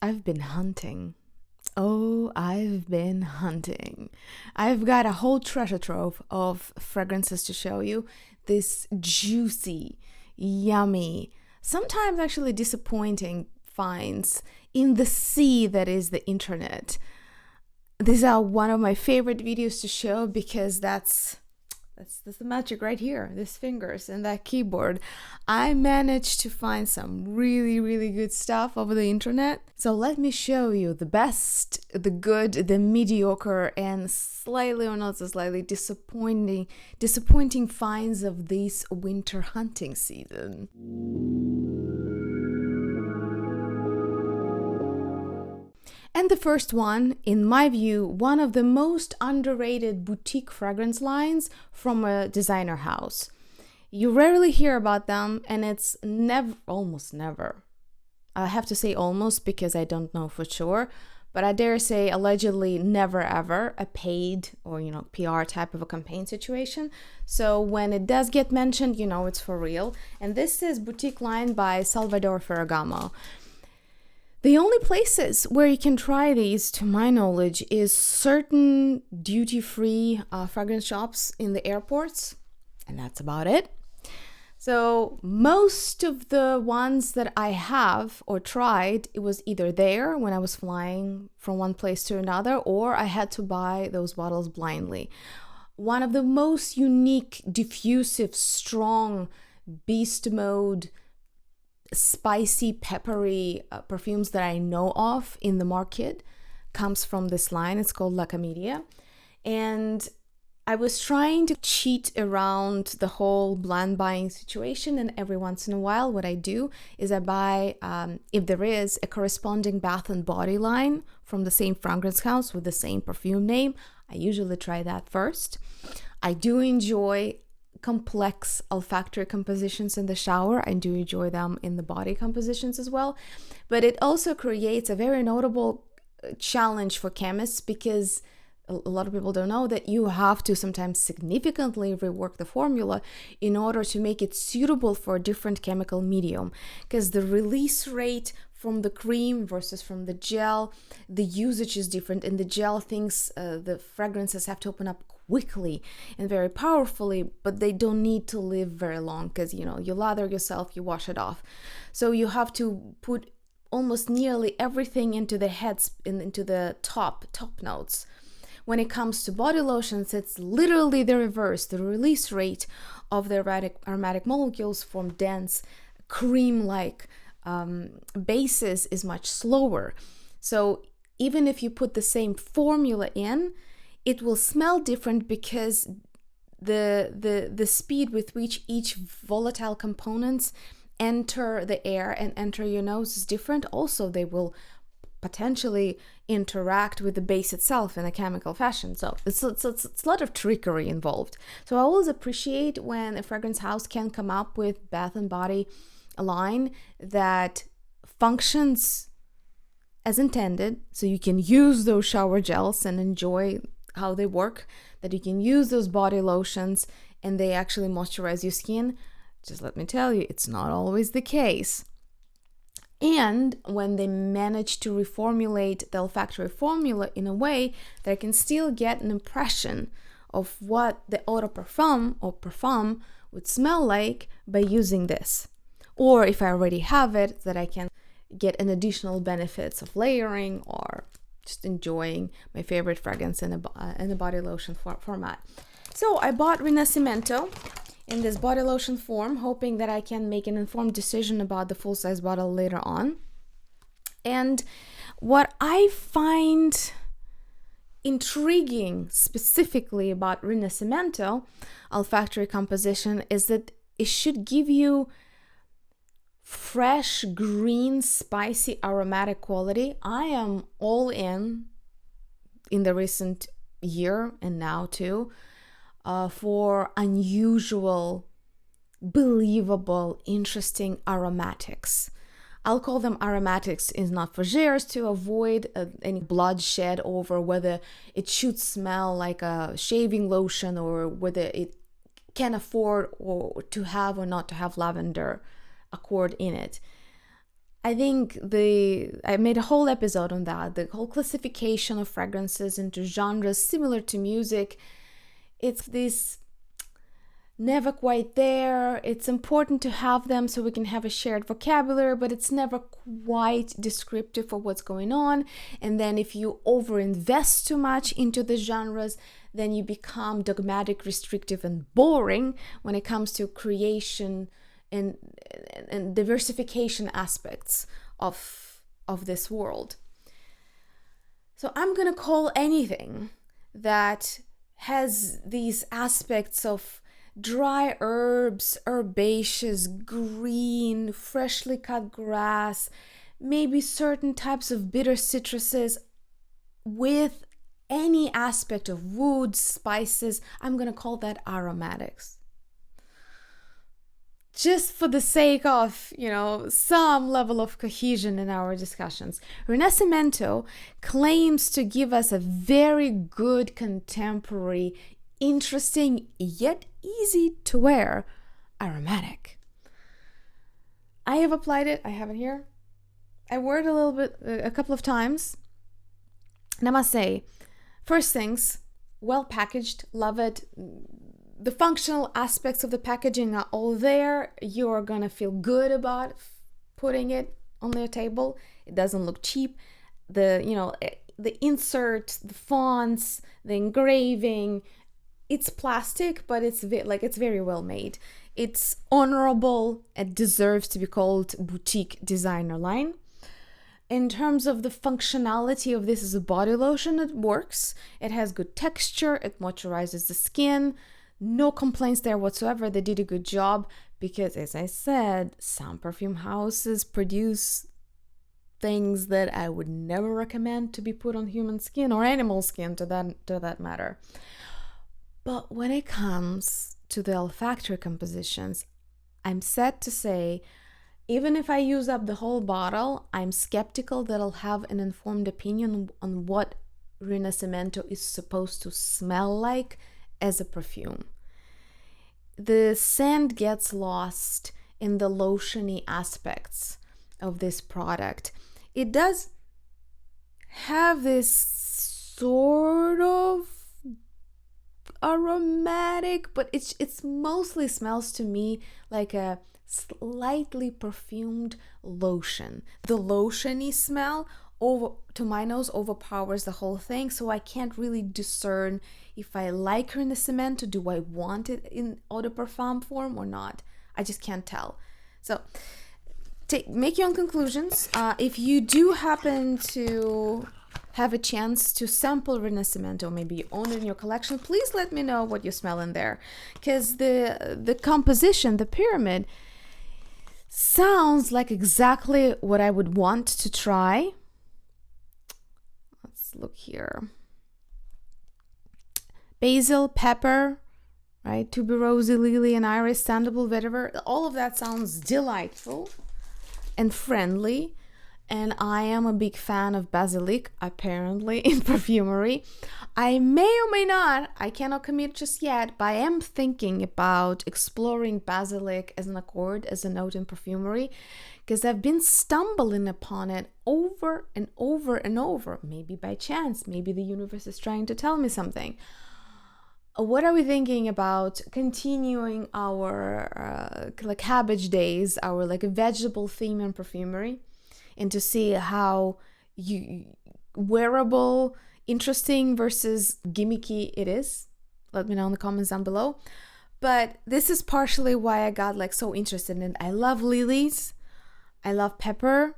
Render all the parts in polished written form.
I've been hunting. Oh, I've been hunting. I've got a whole treasure trove of fragrances to show you. This juicy, yummy, sometimes actually disappointing finds in the sea that is the internet. These are one of my favorite videos to show because that's the magic right here, these fingers and that keyboard. I managed to find some really, really good stuff over the internet. So let me show you the best, the good, the mediocre, and slightly or not so slightly disappointing finds of this winter hunting season. And the first one, in my view, one of the most underrated boutique fragrance lines from a designer house. You rarely hear about them, and it's almost never. I have to say almost because I don't know for sure, but I dare say allegedly never ever a paid or, PR type of a campaign situation. So when it does get mentioned, it's for real. And this is boutique line by Salvatore Ferragamo. The only places where you can try these, to my knowledge, is certain duty-free fragrance shops in the airports, and that's about it. So most of the ones that I have or tried, it was either there when I was flying from one place to another, or I had to buy those bottles blindly. One of the most unique, diffusive, strong, beast mode, spicy, peppery perfumes that I know of in the market comes from this line. It's called Lutens. And I was trying to cheat around the whole blind buying situation, and every once in a while what I do is I buy, if there is a corresponding bath and body line from the same fragrance house with the same perfume name, I usually try that first. I do enjoy complex olfactory compositions in the shower. I do enjoy them in the body compositions as well, but it also creates a very notable challenge for chemists because a lot of people don't know that you have to sometimes significantly rework the formula in order to make it suitable for a different chemical medium, because the release rate from the cream versus from the gel, the usage is different. In the gel, the fragrances have to open up quickly and very powerfully, but they don't need to live very long because you lather yourself, you wash it off. So you have to put almost nearly everything into the heads and into the top notes. When it comes to body lotions, it's literally the reverse. The release rate of the aromatic molecules from dense cream-like bases is much slower. So even if you put the same formula in, it will smell different because the speed with which each volatile components enter the air and enter your nose is different. Also, they will potentially interact with the base itself in a chemical fashion. So it's a lot of trickery involved. So I always appreciate when a fragrance house can come up with bath and body line that functions as intended, so you can use those shower gels and enjoy how they work, that you can use those body lotions and they actually moisturize your skin. Just let me tell you, it's not always the case. And when they manage to reformulate the olfactory formula in a way that I can still get an impression of what the eau de parfum or parfum would smell like by using this. Or if I already have it, that I can get an additional benefits of layering or just enjoying my favorite fragrance in a body lotion format. So I bought Rinascimento in this body lotion form, hoping that I can make an informed decision about the full-size bottle later on. And what I find intriguing specifically about Rinascimento olfactory composition is that it should give you fresh, green, spicy, aromatic quality. I am all in the recent year and now too, for unusual, believable, interesting aromatics. I'll call them aromatics, is not fougères, to avoid any bloodshed over whether it should smell like a shaving lotion or whether it can afford or to have or not to have lavender accord in it. I think I made a whole episode on that, the whole classification of fragrances into genres similar to music. It's this never quite there. It's important to have them so we can have a shared vocabulary, but it's never quite descriptive of what's going on. And then if you overinvest too much into the genres, then you become dogmatic, restrictive, and boring when it comes to creation and diversification aspects of this world. So I'm gonna call anything that has these aspects of dry herbs, herbaceous, green, freshly cut grass, maybe certain types of bitter citruses with any aspect of woods, spices. I'm going to call that aromatics. Just for the sake of, some level of cohesion in our discussions. Rinascimento claims to give us a very good contemporary, interesting yet easy to wear aromatic. I have applied it. I have it here. I wore it a couple of times. And I must say, first things, well packaged, love it. The functional aspects of the packaging are all there. You're gonna feel good about putting it on your table. It doesn't look cheap. The insert, the fonts, the engraving, it's plastic, but it's very well made. It's honorable. It deserves to be called boutique designer line. In terms of the functionality of this as a body lotion, it works. It has good texture. It moisturizes the skin. No complaints there whatsoever. They did a good job because, as I said, some perfume houses produce things that I would never recommend to be put on human skin or animal skin to that matter. But when it comes to the olfactory compositions, I'm sad to say, even if I use up the whole bottle, I'm skeptical that I'll have an informed opinion on what Rinascimento is supposed to smell like as a perfume. The scent gets lost in the lotiony aspects of this product. It does have this sort of aromatic, but it's mostly smells to me like a slightly perfumed lotion. The lotiony smell to my nose overpowers the whole thing, so I can't really discern if I like Rinascimento. Do I want it in eau de parfum form or not? I just can't tell. So make your own conclusions. If you do happen to have a chance to sample Rinascimento, maybe you own it in your collection, please let me know what you smell in there, because the composition, the pyramid, sounds like exactly what I would want to try. Let's look here. Basil, pepper, right? Tuberose, lily, and iris, sandalwood, vetiver. All of that sounds delightful and friendly. And I am a big fan of basilic, apparently, in perfumery. I may or may not, I cannot commit just yet, but I am thinking about exploring basilic as an accord, as a note in perfumery, because I've been stumbling upon it over and over and over. Maybe by chance, maybe the universe is trying to tell me something. What are we thinking about continuing our cabbage days, our vegetable theme in perfumery? And to see how wearable, interesting versus gimmicky it is. Let me know in the comments down below. But this is partially why I got so interested in it. I love lilies. I love pepper.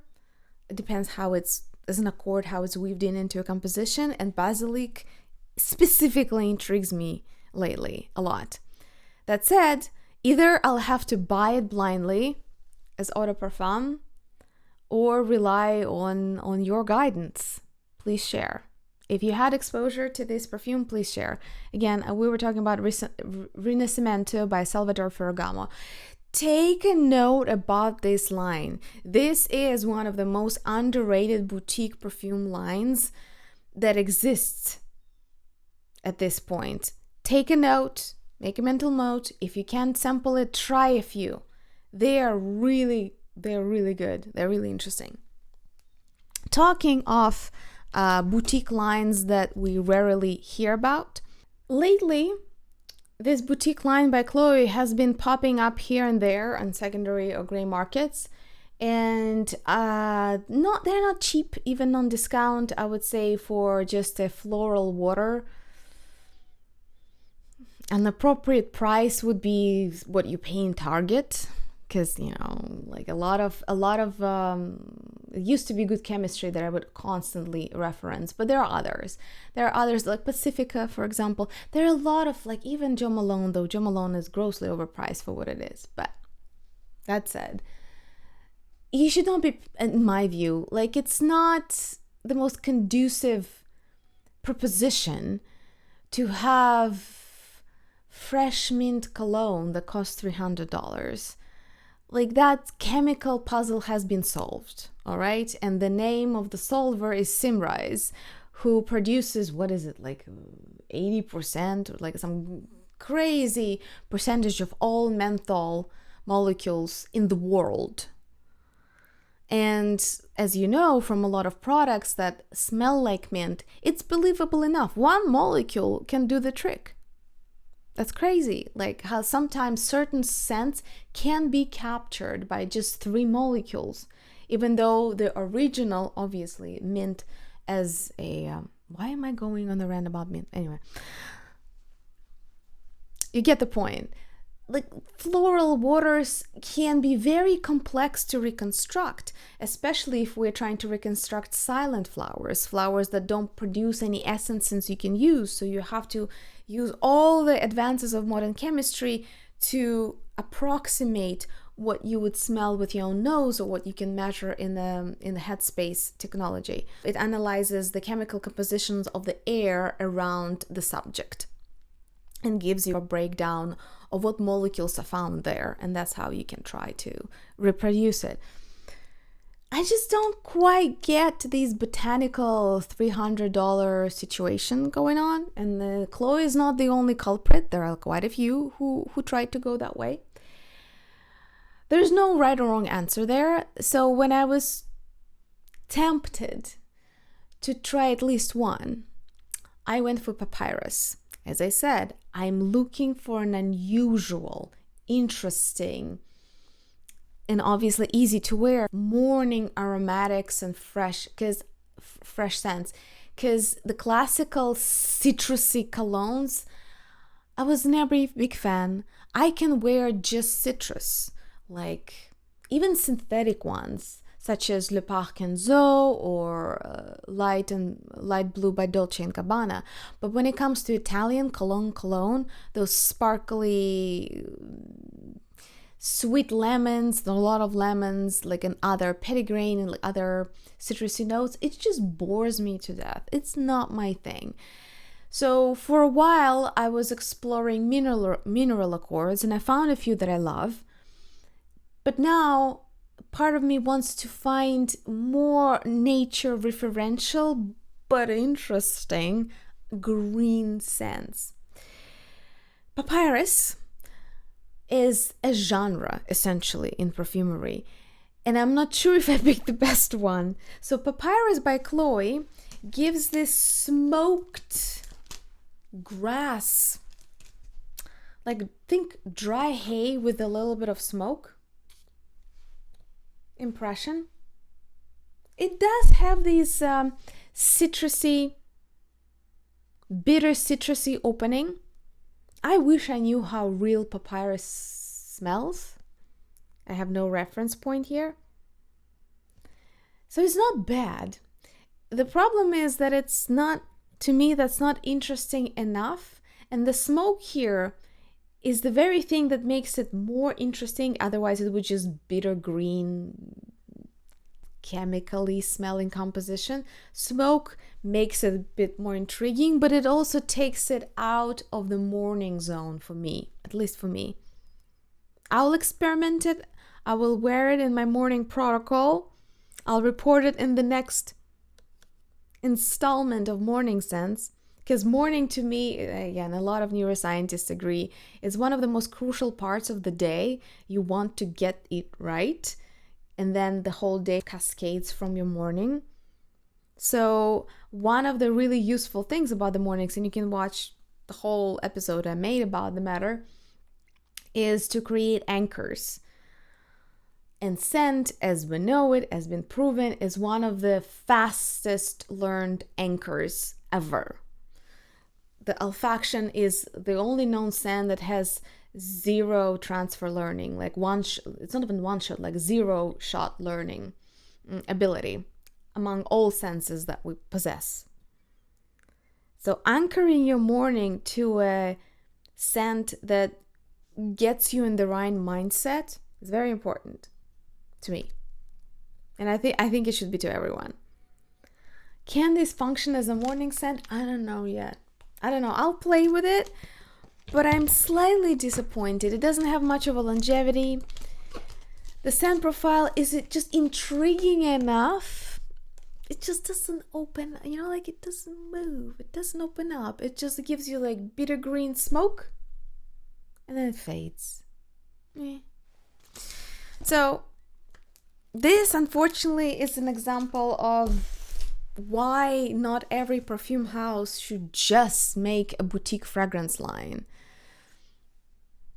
It depends how it's, as an accord, how it's weaved into a composition. And basilic specifically intrigues me lately a lot. That said, either I'll have to buy it blindly as eau de parfum, or rely on your guidance. Please share. If you had exposure to this perfume, please share. Again, we were talking about Rinascimento by Salvatore Ferragamo. Take a note about this line. This is one of the most underrated boutique perfume lines that exists at this point. Take a note, make a mental note. If you can't sample it, try a few. They are really They're really good. They're really interesting. Talking of boutique lines that we rarely hear about, lately, this boutique line by Chloé has been popping up here and there on secondary or gray markets. And they're not cheap, even on discount. I would say for just a floral water, an appropriate price would be what you pay in Target, because like a lot of it used to be Good Chemistry that I would constantly reference, but there are others. There are others like Pacifica, for example. There are a lot of, like, even Jo Malone, though Jo Malone is grossly overpriced for what it is. But that said, you should not be, in my view, like, it's not the most conducive proposition to have fresh mint cologne that costs $300. Like, that chemical puzzle has been solved, all right? And the name of the solver is Symrise, who produces, what is it, like 80% or like some crazy percentage of all menthol molecules in the world. And as you know from a lot of products that smell like mint, it's believable enough. One molecule can do the trick. That's crazy. Like how sometimes certain scents can be captured by just 3 molecules, even though the original, obviously, mint as a... why am I going on the rant about mint? Anyway, you get the point. Like, floral waters can be very complex to reconstruct, especially if we're trying to reconstruct silent flowers that don't produce any essences you can use. So you have to use all the advances of modern chemistry to approximate what you would smell with your own nose or what you can measure in the headspace technology. It analyzes the chemical compositions of the air around the subject and gives you a breakdown of what molecules are found there, and that's how you can try to reproduce it. I just don't quite get these botanical $300 situation going on, and Chloé is not the only culprit. There are quite a few who tried to go that way. There's no right or wrong answer there, so when I was tempted to try at least one, I went for Papyrus. As I said, I'm looking for an unusual, interesting, and obviously easy to wear morning aromatics and fresh scents. Because the classical citrusy colognes, I was never a big fan. I can wear just citrus, like even synthetic ones, such as Le Parc Enzo or Light Blue by Dolce & Gabbana. But when it comes to Italian cologne, those sparkly, sweet lemons, a lot of lemons, like an other petitgrain and like other citrusy notes, it just bores me to death. It's not my thing. So for a while, I was exploring mineral accords, and I found a few that I love. But now, part of me wants to find more nature referential but interesting green scents. Papyrus is a genre essentially in perfumery, and I'm not sure if I picked the best one. So Papyrus by Chloé gives this smoked grass, like think dry hay with a little bit of smoke impression. It does have these citrusy, bitter citrusy opening. I wish I knew how real papyrus smells. I have no reference point here. So it's not bad. The problem is that it's not, to me, that's not interesting enough. And the smoke here is the very thing that makes it more interesting. Otherwise, it would just bitter green, chemically smelling composition. Smoke makes it a bit more intriguing, but it also takes it out of the morning zone for me, at least for me. I'll experiment it. I will wear it in my morning protocol. I'll report it in the next installment of Morning Scents. Because morning to me, again, a lot of neuroscientists agree, is one of the most crucial parts of the day. You want to get it right. and then the whole day cascades from your morning. So one of the really useful things about the mornings, and you can watch the whole episode I made about the matter, is to create anchors. And scent, as we know it, has been proven, is one of the fastest learned anchors ever. The olfaction is the only known scent that has zero transfer learning, like it's not even one shot, like zero shot learning ability among all senses that we possess. So anchoring your morning to a scent that gets you in the right mindset is very important to me. And I think it should be to everyone. Can this function as a morning scent? I don't know yet. I don't know. I'll play with it, but I'm slightly disappointed. It doesn't have much of a longevity. The scent profile, is it just intriguing enough? It just doesn't open, like it doesn't move. It doesn't open up. It just gives you like bitter green smoke and then it fades. So this, unfortunately, is an example of why not every perfume house should just make a boutique fragrance line.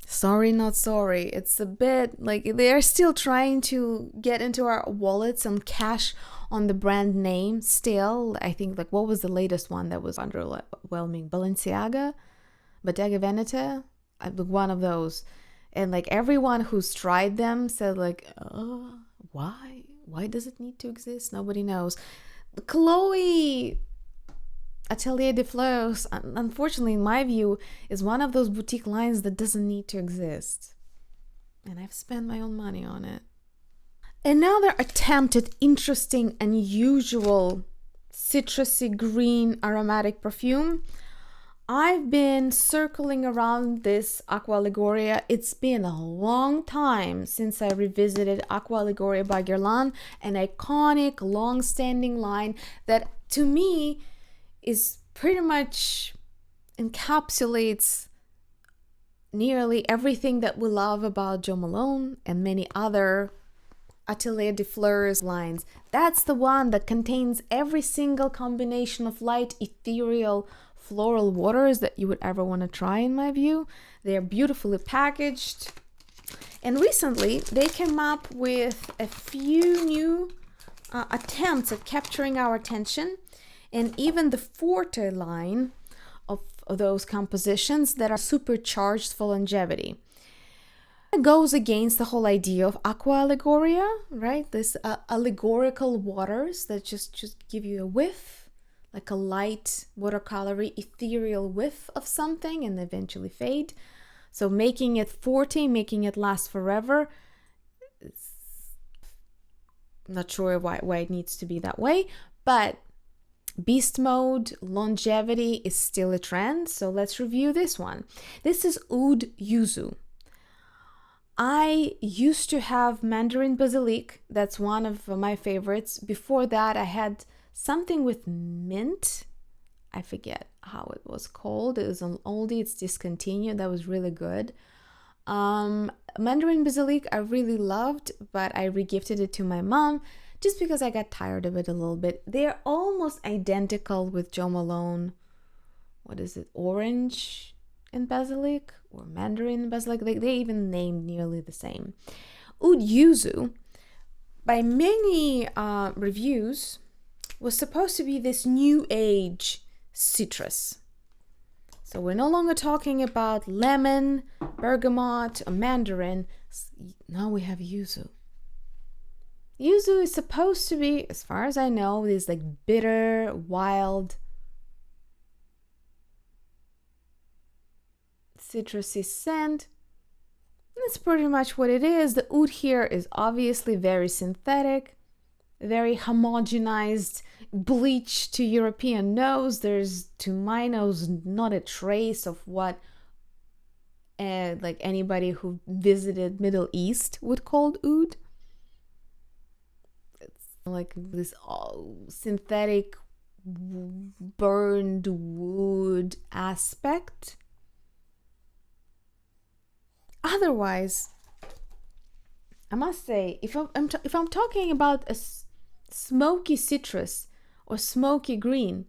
Sorry, not sorry. It's a bit like they're still trying to get into our wallets and cash on the brand name still. I think, like, what was the latest one that was underwhelming? Balenciaga? Bottega Veneta? One of those. And like everyone who's tried them said like, oh, why? Why does it need to exist? Nobody knows. Chloé Atelier de Fleurs, unfortunately, in my view, is one of those boutique lines that doesn't need to exist. And I've spent my own money on it. Another attempt at interesting, unusual, citrusy green aromatic perfume. I've been circling around this Aqua Allegoria. It's been a long time since I revisited Aqua Allegoria by Guerlain, an iconic, long-standing line that, to me, is pretty much encapsulates nearly everything that we love about Jo Malone and many other Atelier de Fleurs lines. That's the one that contains every single combination of light, ethereal, floral waters that you would ever want to try, in my view. They are beautifully packaged. And recently, they came up with a few new attempts at capturing our attention. And even the Forte line of those compositions that are supercharged for longevity. It goes against the whole idea of Aqua Allegoria, right? This allegorical waters that just give you a whiff, like a light, watercolory, ethereal whiff of something and eventually fade. So making it Forte, making it last forever, not sure why it needs to be that way, but beast mode, longevity is still a trend. So let's review this one. This is Oud Yuzu. I used to have Mandarin Basilic. That's one of my favorites. Before that, I had something with mint. I forget how it was called. It was an oldie. It's discontinued. That was really good. Mandarin Basilic I really loved, but I regifted it to my mom just because I got tired of it a little bit. They're almost identical with Jo Malone. What is it? Orange and Basilic or Mandarin and Basilic. They even named nearly the same. Oud Yuzu, by many reviews, was supposed to be this new age citrus. So we're no longer talking about lemon, bergamot, or mandarin. Now we have yuzu. Yuzu is supposed to be, as far as I know, this like bitter, wild, citrusy scent. That's pretty much what it is. The oud here is obviously very synthetic, very homogenized, bleached to European nose. There's, to my nose, not a trace of what like anybody who visited Middle East would call oud. It's like this synthetic burned wood aspect. Otherwise, I must say, if I'm talking about a smoky citrus or smoky green,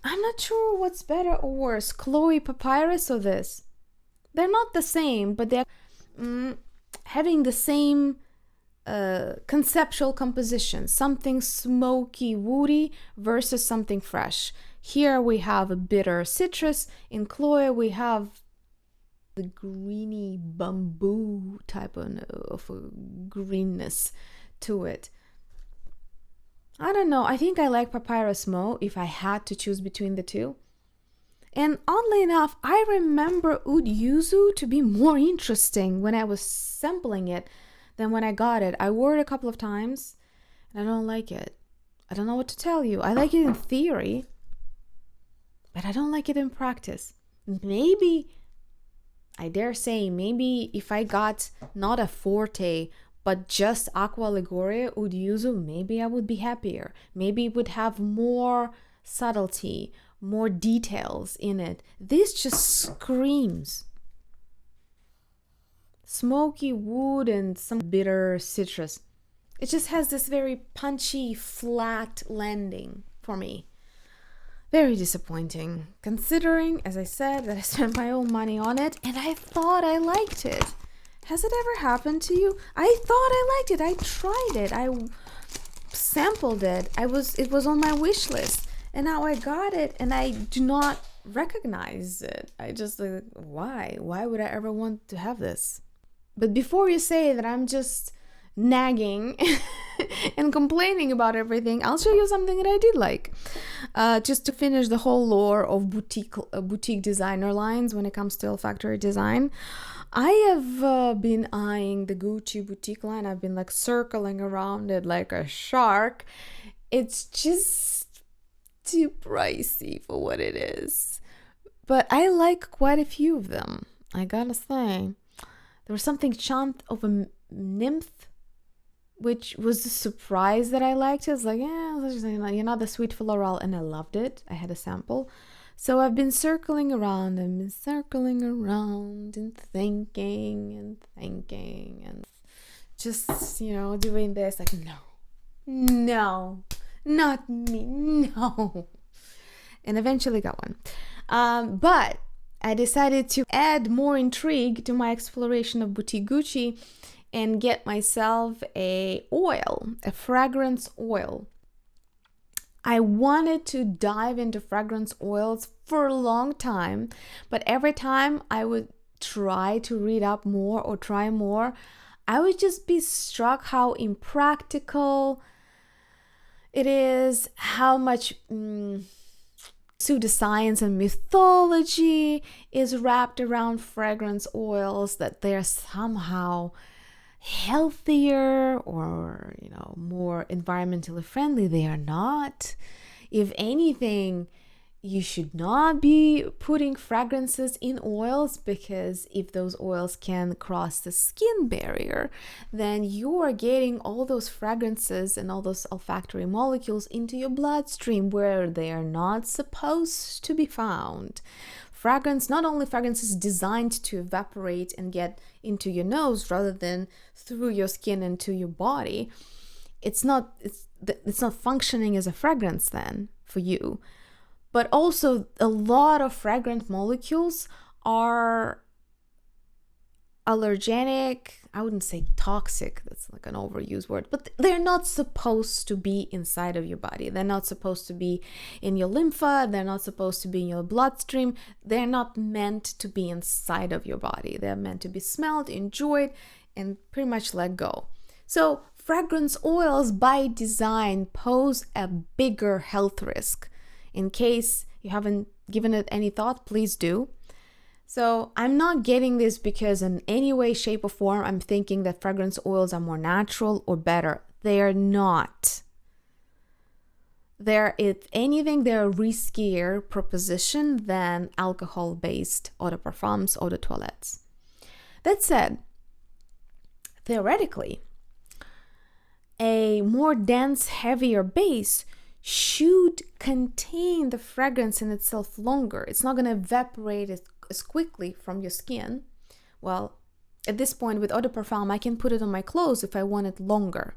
I'm not sure what's better or worse, Chloé Papyrus or this. They're not the same, but they're having the same conceptual composition. Something smoky, woody versus something fresh. Here we have a bitter citrus. In Chloé we have the greeny bamboo type of greenness to it. I don't know. I think I like Papyrus more if I had to choose between the two. And oddly enough, I remember Oud Yuzu to be more interesting when I was sampling it than when I got it. I wore it a couple of times and I don't like it. I don't know what to tell you. I like it in theory, but I don't like it in practice. Maybe, I dare say, maybe if I got not a Forte, but just Aqua Allegoria Oud Yuzu, maybe I would be happier. Maybe it would have more subtlety, more details in it. This just screams smoky wood and some bitter citrus. It just has this very punchy, flat landing for me. Very disappointing, considering, as I said, that I spent my own money on it and I thought I liked it. Has it ever happened to you? I thought I liked it. I tried it. I sampled it. It was on my wish list. And now I got it and I do not recognize it. I just like, why? Why would I ever want to have this? But before you say that I'm just nagging and complaining about everything, I'll show you something that I did like. Just to finish the whole lore of boutique designer lines when it comes to olfactory design. I have been eyeing the Gucci boutique line. I've been like circling around it like a shark. It's just too pricey for what it is. But I like quite a few of them, I gotta say. There was something chant of a nymph, which was a surprise that I liked. It was like, yeah, you're not the sweet floral, and I loved it. I had a sample. So I've been circling around and thinking and just, doing this like, no, not me, no. And eventually got one. But I decided to add more intrigue to my exploration of boutique Gucci and get myself a fragrance oil. I wanted to dive into fragrance oils for a long time, but every time I would try to read up more or try more, I would just be struck how impractical it is, how much pseudoscience and mythology is wrapped around fragrance oils, that they're somehow healthier or more environmentally friendly. They are not. If anything, you should not be putting fragrances in oils, because if those oils can cross the skin barrier, then you are getting all those fragrances and all those olfactory molecules into your bloodstream where they are not supposed to be found. Not only fragrance is designed to evaporate and get into your nose rather than through your skin into your body. It's not functioning as a fragrance then for you. But also a lot of fragrant molecules are allergenic. I wouldn't say toxic, that's like an overused word, but they're not supposed to be inside of your body. They're not supposed to be in your lympha. They're not supposed to be in your bloodstream. They're not meant to be inside of your body. They're meant to be smelled, enjoyed, and pretty much let go. So fragrance oils by design pose a bigger health risk. In case you haven't given it any thought, please do. So I'm not getting this because in any way, shape, or form I'm thinking that fragrance oils are more natural or better. They are not. If anything, they're a riskier proposition than alcohol-based eau de parfums, eau de toilettes. That said, theoretically, a more dense, heavier base should contain the fragrance in itself longer. It's not going to evaporate as quickly from your skin. Well, At this point with eau de parfum, I can put it on my clothes if I want it longer.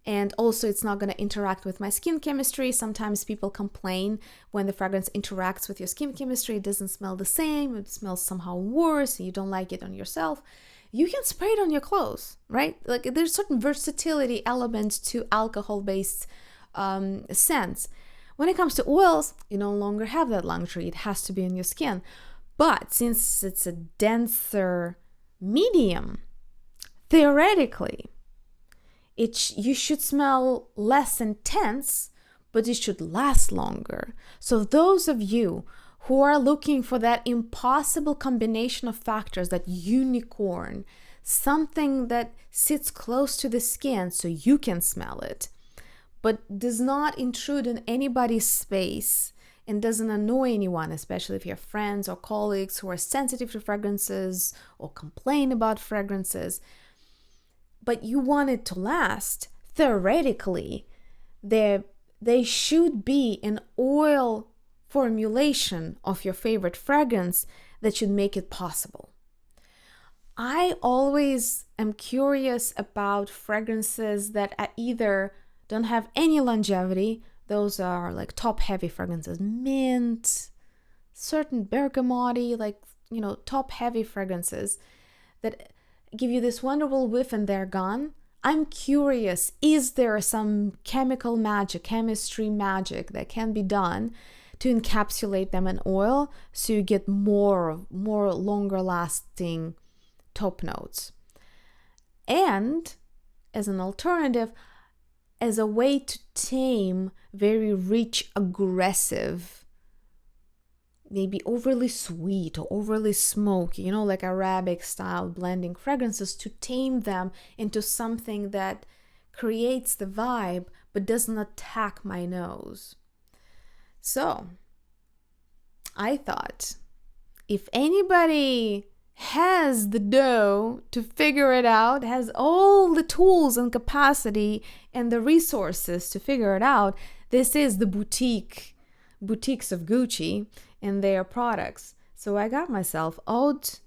And also it's not going to interact with my skin chemistry. Sometimes people complain when the fragrance interacts with your skin chemistry, it doesn't smell the same, it smells somehow worse, and you don't like it on yourself. You can spray it on your clothes, right? Like there's certain versatility elements to alcohol-based scents. When it comes to oils, you no longer have that luxury. It has to be on your skin. But since it's a denser medium, theoretically, you should smell less intense, but it should last longer. So those of you who are looking for that impossible combination of factors, that unicorn, something that sits close to the skin so you can smell it, but does not intrude in anybody's space and doesn't annoy anyone, especially if you have friends or colleagues who are sensitive to fragrances or complain about fragrances, but you want it to last, theoretically, there should be an oil formulation of your favorite fragrance that should make it possible. I always am curious about fragrances that are either don't have any longevity. Those are like top-heavy fragrances, mint, certain bergamotti, like, top-heavy fragrances that give you this wonderful whiff and they're gone. I'm curious, is there some chemical magic, chemistry magic that can be done to encapsulate them in oil so you get more longer-lasting top notes? And as an alternative, as a way to tame very rich, aggressive, maybe overly sweet or overly smoky, like Arabic style blending fragrances, to tame them into something that creates the vibe but doesn't attack my nose. So I thought, if anybody has the dough to figure it out, has all the tools and capacity and the resources to figure it out, this is the boutiques of Gucci and their products. So I got myself Ode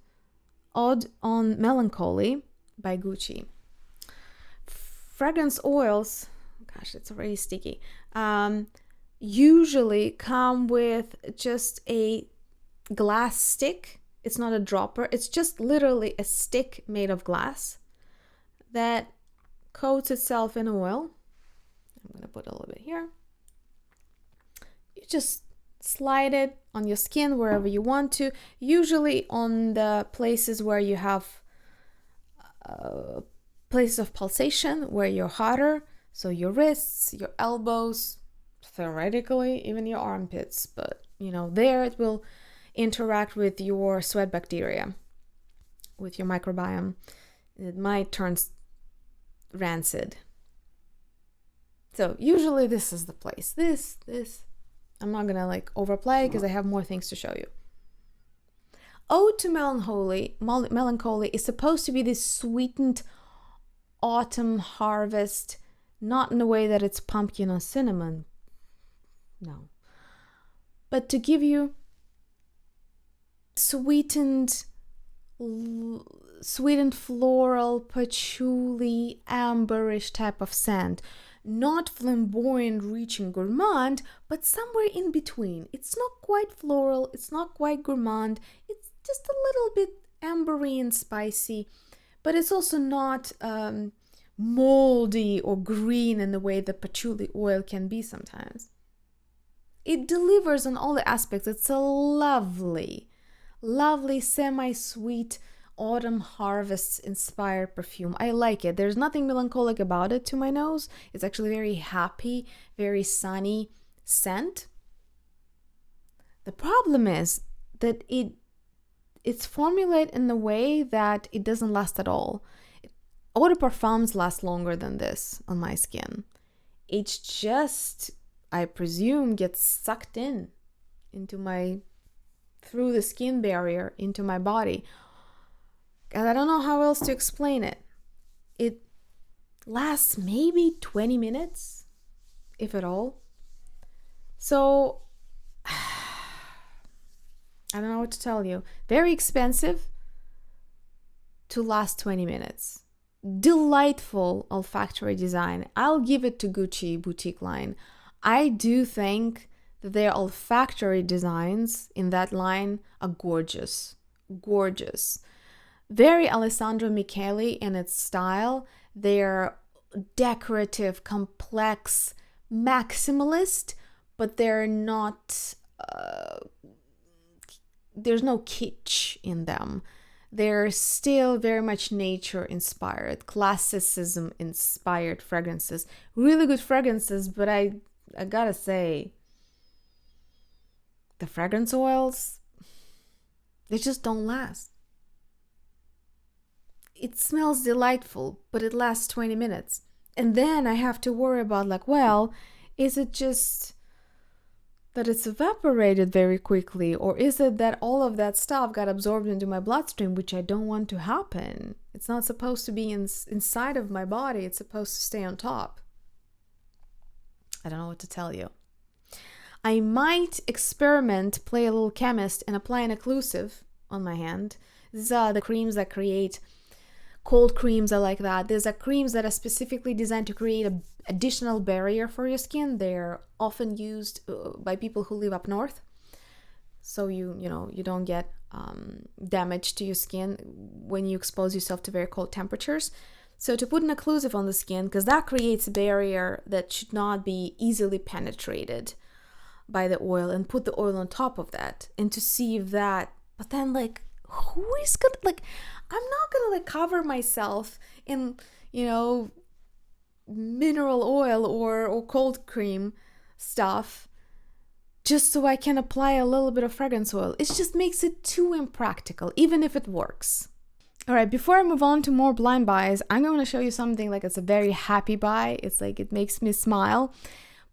on Melancholy by Gucci. Fragrance oils, gosh, it's already sticky, usually come with just a glass stick. It's not a dropper. It's just literally a stick made of glass that coats itself in oil. I'm going to put a little bit here. You just slide it on your skin wherever you want to, usually on the places where you have places of pulsation, where you're hotter. So your wrists, your elbows, theoretically, even your armpits. But, there it will interact with your sweat bacteria, with your microbiome. It might turn rancid. So usually this is the place. This I'm not gonna overplay because I have more things to show you. Ode to Melancholy is supposed to be this sweetened autumn harvest, not in a way that it's pumpkin or cinnamon, no, but to give you sweetened floral, patchouli, amberish type of scent. Not flamboyant, rich and gourmand, but somewhere in between. It's not quite floral, it's not quite gourmand, it's just a little bit ambery and spicy, but it's also not moldy or green in the way the patchouli oil can be sometimes. It delivers on all the aspects. It's a lovely semi-sweet autumn harvest inspired perfume. I like it. There's nothing melancholic about it to my nose. It's actually very happy, very sunny scent. The problem is that it's formulated in a way that it doesn't last at all. Eau de parfums last longer than this on my skin. It's just, I presume, gets sucked through the skin barrier into my body. And I don't know how else to explain it. It lasts maybe 20 minutes, if at all. So, I don't know what to tell you. Very expensive. to last 20 minutes. Delightful olfactory design. I'll give it to Gucci boutique line. I do think that their olfactory designs in that line are gorgeous. Gorgeous. Very Alessandro Michele in its style. They're decorative, complex, maximalist, but they're not, there's no kitsch in them. They're still very much nature inspired, classicism inspired fragrances. Really good fragrances, but I gotta say, the fragrance oils, they just don't last. It smells delightful, but it lasts 20 minutes. And then I have to worry about, like, well, is it just that it's evaporated very quickly, or is it that all of that stuff got absorbed into my bloodstream, which I don't want to happen? It's not supposed to be inside of my body. It's supposed to stay on top. I don't know what to tell you. I might experiment, play a little chemist, and apply an occlusive on my hand. These are the creams that create cold creams are like that. There's creams that are specifically designed to create an additional barrier for your skin. They're often used by people who live up north, so you don't get damage to your skin when you expose yourself to very cold temperatures. So to put an occlusive on the skin, because that creates a barrier that should not be easily penetrated by the oil, and put the oil on top of that, and to see if that, but then, like, who is gonna, like, I'm not gonna, like, cover myself in, mineral oil or cold cream stuff just so I can apply a little bit of fragrance oil. It just makes it too impractical, even if it works. All right, before I move on to more blind buys, I'm going to show you something like it's a very happy buy. It's like it makes me smile,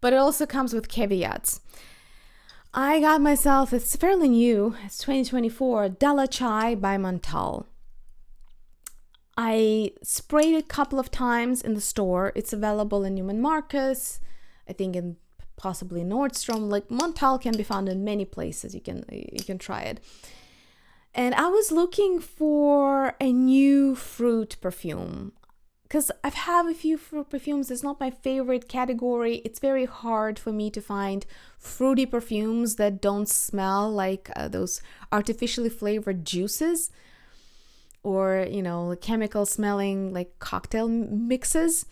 but it also comes with caveats. I got myself, it's fairly new, it's 2024, Dallachai by Montale. I sprayed it a couple of times in the store. It's available in Neiman Marcus, I think in possibly Nordstrom. Like, Montale can be found in many places. You can try it. And I was looking for a new fruit perfume, because I've had a few fruit perfumes. It's not my favorite category. It's very hard for me to find fruity perfumes that don't smell like those artificially flavored juices, or, chemical smelling like cocktail mixes.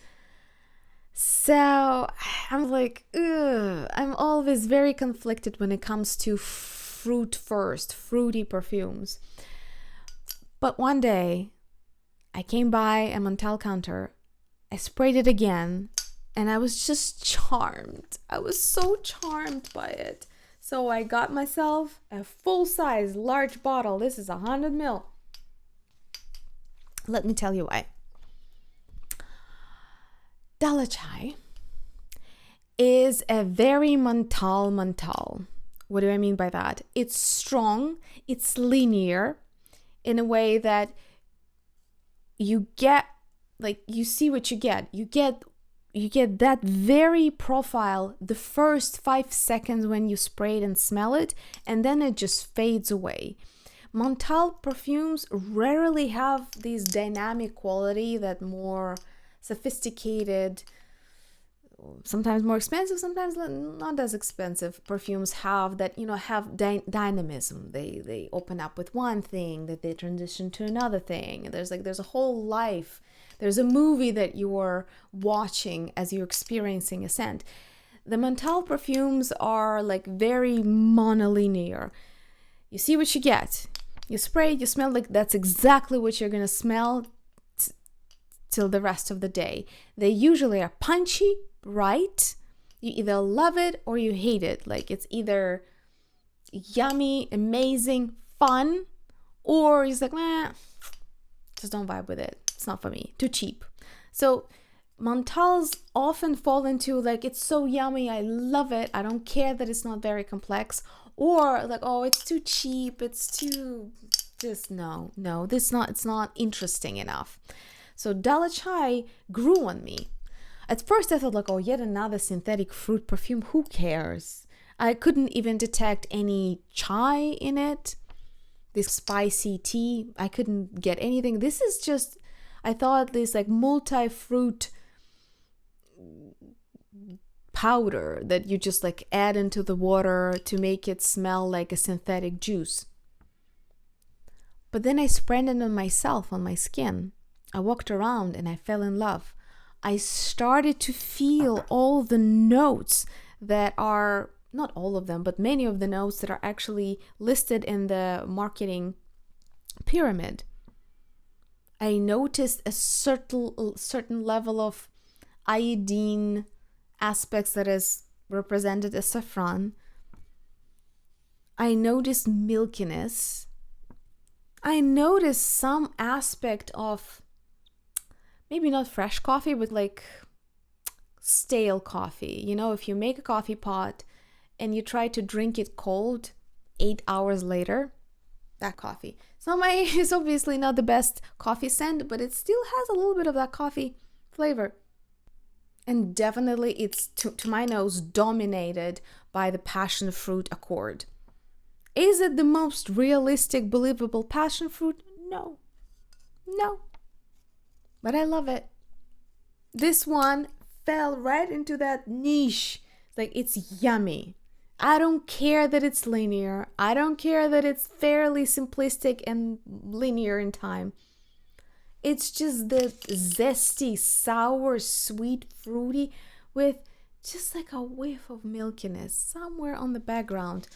So I'm like, ugh. I'm always very conflicted when it comes to fruity perfumes. But one day I came by a Montale counter, I sprayed it again, and I was just charmed. I was so charmed by it. So I got myself a full-size large bottle. This is 100 ml. Let me tell you why. Dallachai is a very Montale. What do I mean by that? It's strong, it's linear in a way that you get, like, you see what you get. You get that very profile the first 5 seconds when you spray it and smell it, and then it just fades away. Montale perfumes rarely have this dynamic quality that more sophisticated, sometimes more expensive, sometimes not as expensive perfumes have, that have dynamism. They open up with one thing, that they transition to another thing. There's a whole life. There's a movie that you're watching as you're experiencing a scent. The Montale perfumes are like very monolinear. You see what you get. You spray, you smell, like that's exactly what you're gonna smell till the rest of the day. They usually are punchy, bright. You either love it or you hate it. Like, it's either yummy, amazing, fun, or it's like, just don't vibe with it. It's not for me. Too cheap. So Montales often fall into, like, it's so yummy, I love it, I don't care that it's not very complex, or like, oh, it's too cheap, it's too, just no, it's not interesting enough. So Dallachai grew on me. At first I thought, like, oh, yet another synthetic fruit perfume, who cares? I couldn't even detect any chai in it. this spicy tea. I couldn't get anything. This is just, I thought this like multi-fruit powder that you just like add into the water to make it smell like a synthetic juice. But then I sprayed it on myself, on my skin. I walked around and I fell in love. I started to feel all the notes that are, not all of them, but many of the notes that are actually listed in the marketing pyramid. I noticed a certain level of iodine aspects that is represented as saffron. I noticed milkiness. I noticed some aspect of maybe not fresh coffee, but like stale coffee. You know, if you make a coffee pot and you try to drink it cold 8 hours later, that coffee. It's obviously not the best coffee scent, but it still has a little bit of that coffee flavor. And definitely it's, to my nose, dominated by the passion fruit accord. Is it the most realistic, believable passion fruit? No. But I love it. This one fell right into that niche. Like, it's yummy. I don't care that it's linear. I don't care that it's fairly simplistic and linear in time. It's just the zesty, sour, sweet, fruity with just like a whiff of milkiness somewhere on the background.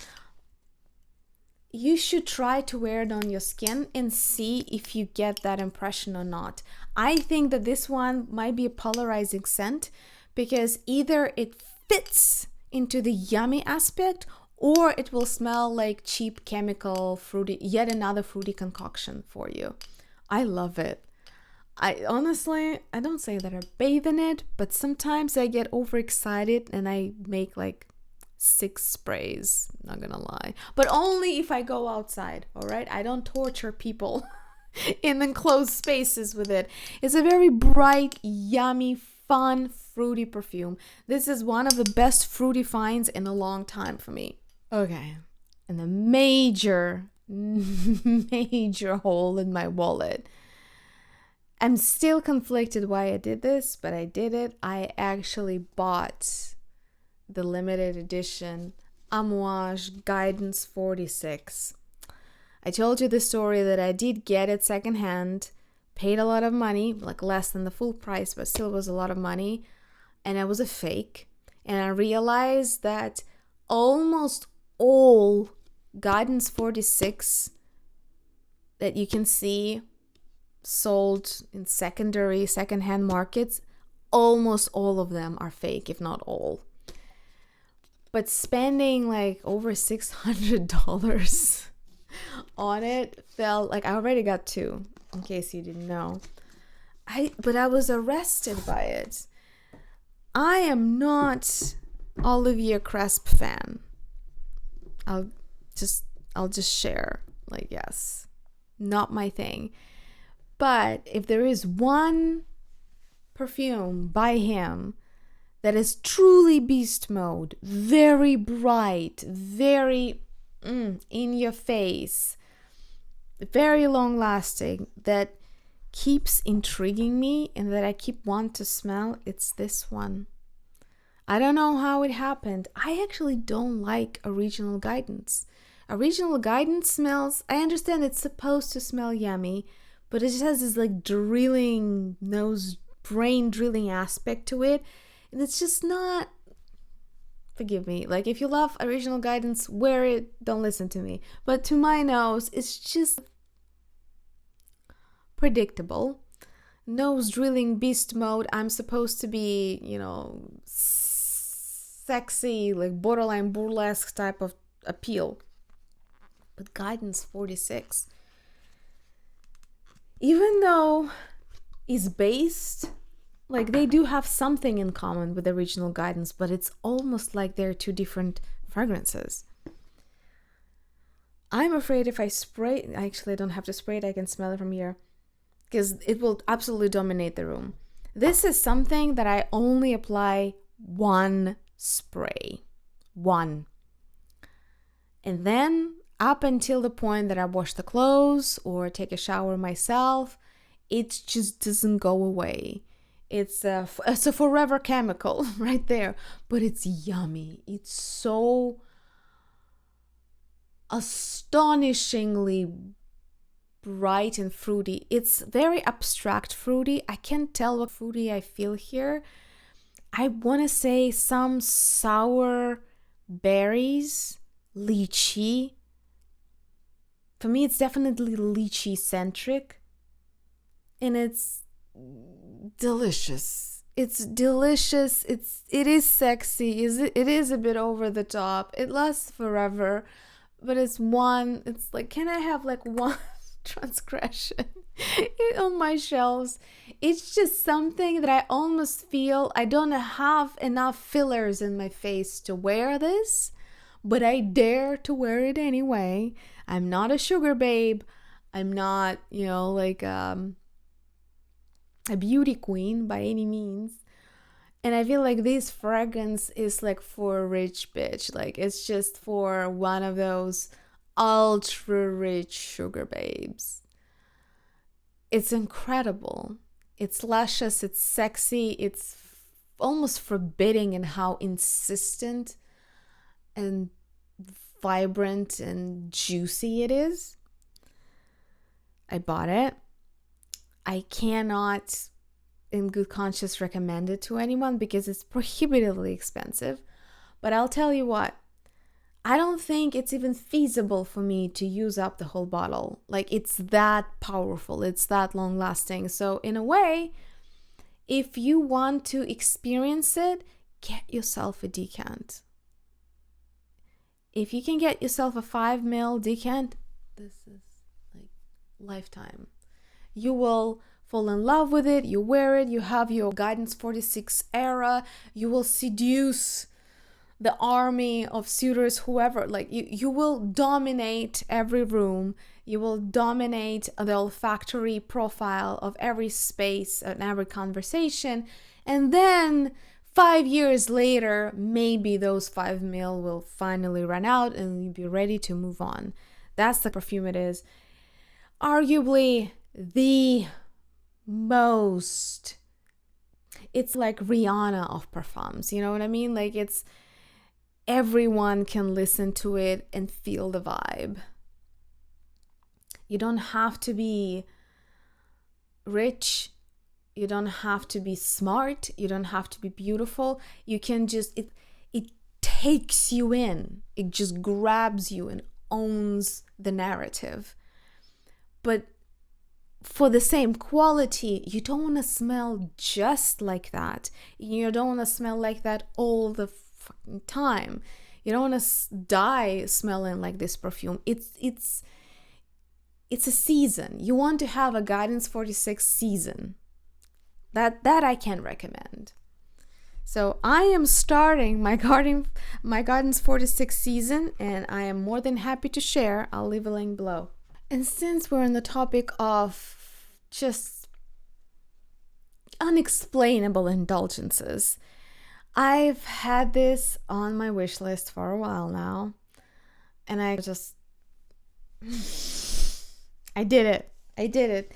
You should try to wear it on your skin and see if you get that impression or not. I think that this one might be a polarizing scent because either it fits into the yummy aspect or it will smell like cheap chemical fruity, yet another fruity concoction for you. I love it. I don't say that I bathe in it, but sometimes I get overexcited and I make like 6 sprays, not gonna lie, but only if I go outside. All right, I don't torture people in enclosed spaces with it. It's a very bright, yummy, fun, fruity perfume. This is one of the best fruity finds in a long time for me. Okay, and the major hole in my wallet. I'm still conflicted why I did this, but I did it. I actually bought the limited edition Amouage Guidance 46. I told you the story that I did get it secondhand, paid a lot of money, like less than the full price, but still was a lot of money, and it was a fake. And I realized that almost all Guidance 46 that you can see sold in secondhand markets, almost all of them are fake, if not all. But spending like over $600 on it felt like I already got 2, in case you didn't know. But I was arrested by it. I am not Olivier Cresp fan. I'll just share, like, yes, not my thing. But if there is one perfume by him that is truly beast mode, very bright, very in your face, very long lasting, that keeps intriguing me and that I keep wanting to smell, it's this one. I don't know how it happened. I actually don't like Original Guidance. Original Guidance smells, I understand it's supposed to smell yummy, but it just has this like drilling nose, brain drilling aspect to it. And it's just not, forgive me, like if you love Original Guidance, wear it, don't listen to me. But to my nose, it's just predictable. Nose drilling beast mode. I'm supposed to be, sexy, like borderline burlesque type of appeal. But Guidance 46, even though it's based, like they do have something in common with Original Guidance, but it's almost like they're 2 different fragrances. I'm afraid if I spray, actually I don't have to spray it, I can smell it from here, because it will absolutely dominate the room. This is something that I only apply 1 spray. 1. And then up until the point that I wash the clothes or take a shower myself, it just doesn't go away. It's a forever chemical right there, but it's yummy. It's so astonishingly bright and fruity. It's very abstract fruity. I can't tell what fruity I feel here. I want to say some sour berries, lychee. For me, it's definitely lychee centric, and it's delicious. It's delicious. It is sexy. It is a bit over the top. It lasts forever, but it's like, can I have like one transgression on my shelves? It's just something that I almost feel I don't have enough fillers in my face to wear this, but I dare to wear it anyway. I'm not a sugar babe. I'm not, like a beauty queen by any means. And I feel like this fragrance is like for a rich bitch. Like, it's just for one of those ultra rich sugar babes. It's incredible. It's luscious, it's sexy, it's almost forbidding in how insistent and vibrant and juicy it is. I bought it. I cannot in good conscience recommend it to anyone because it's prohibitively expensive. But I'll tell you what, I don't think it's even feasible for me to use up the whole bottle. Like, it's that powerful, it's that long lasting. So in a way, if you want to experience it, get yourself a decant. If you can get yourself a 5 ml decant, this is like lifetime. You will fall in love with it, you wear it, you have your Guidance 46 era, you will seduce the army of suitors, whoever, like you will dominate every room, you will dominate the olfactory profile of every space and every conversation, and then 5 years later, maybe those 5 ml will finally run out and you'll be ready to move on. That's the perfume it is. Arguably the most, it's like Rihanna of perfumes, you know what I mean? Like, it's everyone can listen to it and feel the vibe. You don't have to be rich, you don't have to be smart, you don't have to be beautiful. You can just, it takes you in, it just grabs you and owns the narrative. But for the same quality, you don't want to smell just like that. You don't want to smell like that all the fucking time. You don't want to die smelling like this perfume. It's a season. You want to have a Guidance 46 season. That I can recommend. So I am starting my Guidance 46 season, and I am more than happy to share. I'll leave a link below. And since we're on the topic of just unexplainable indulgences, I've had this on my wish list for a while now, and I did it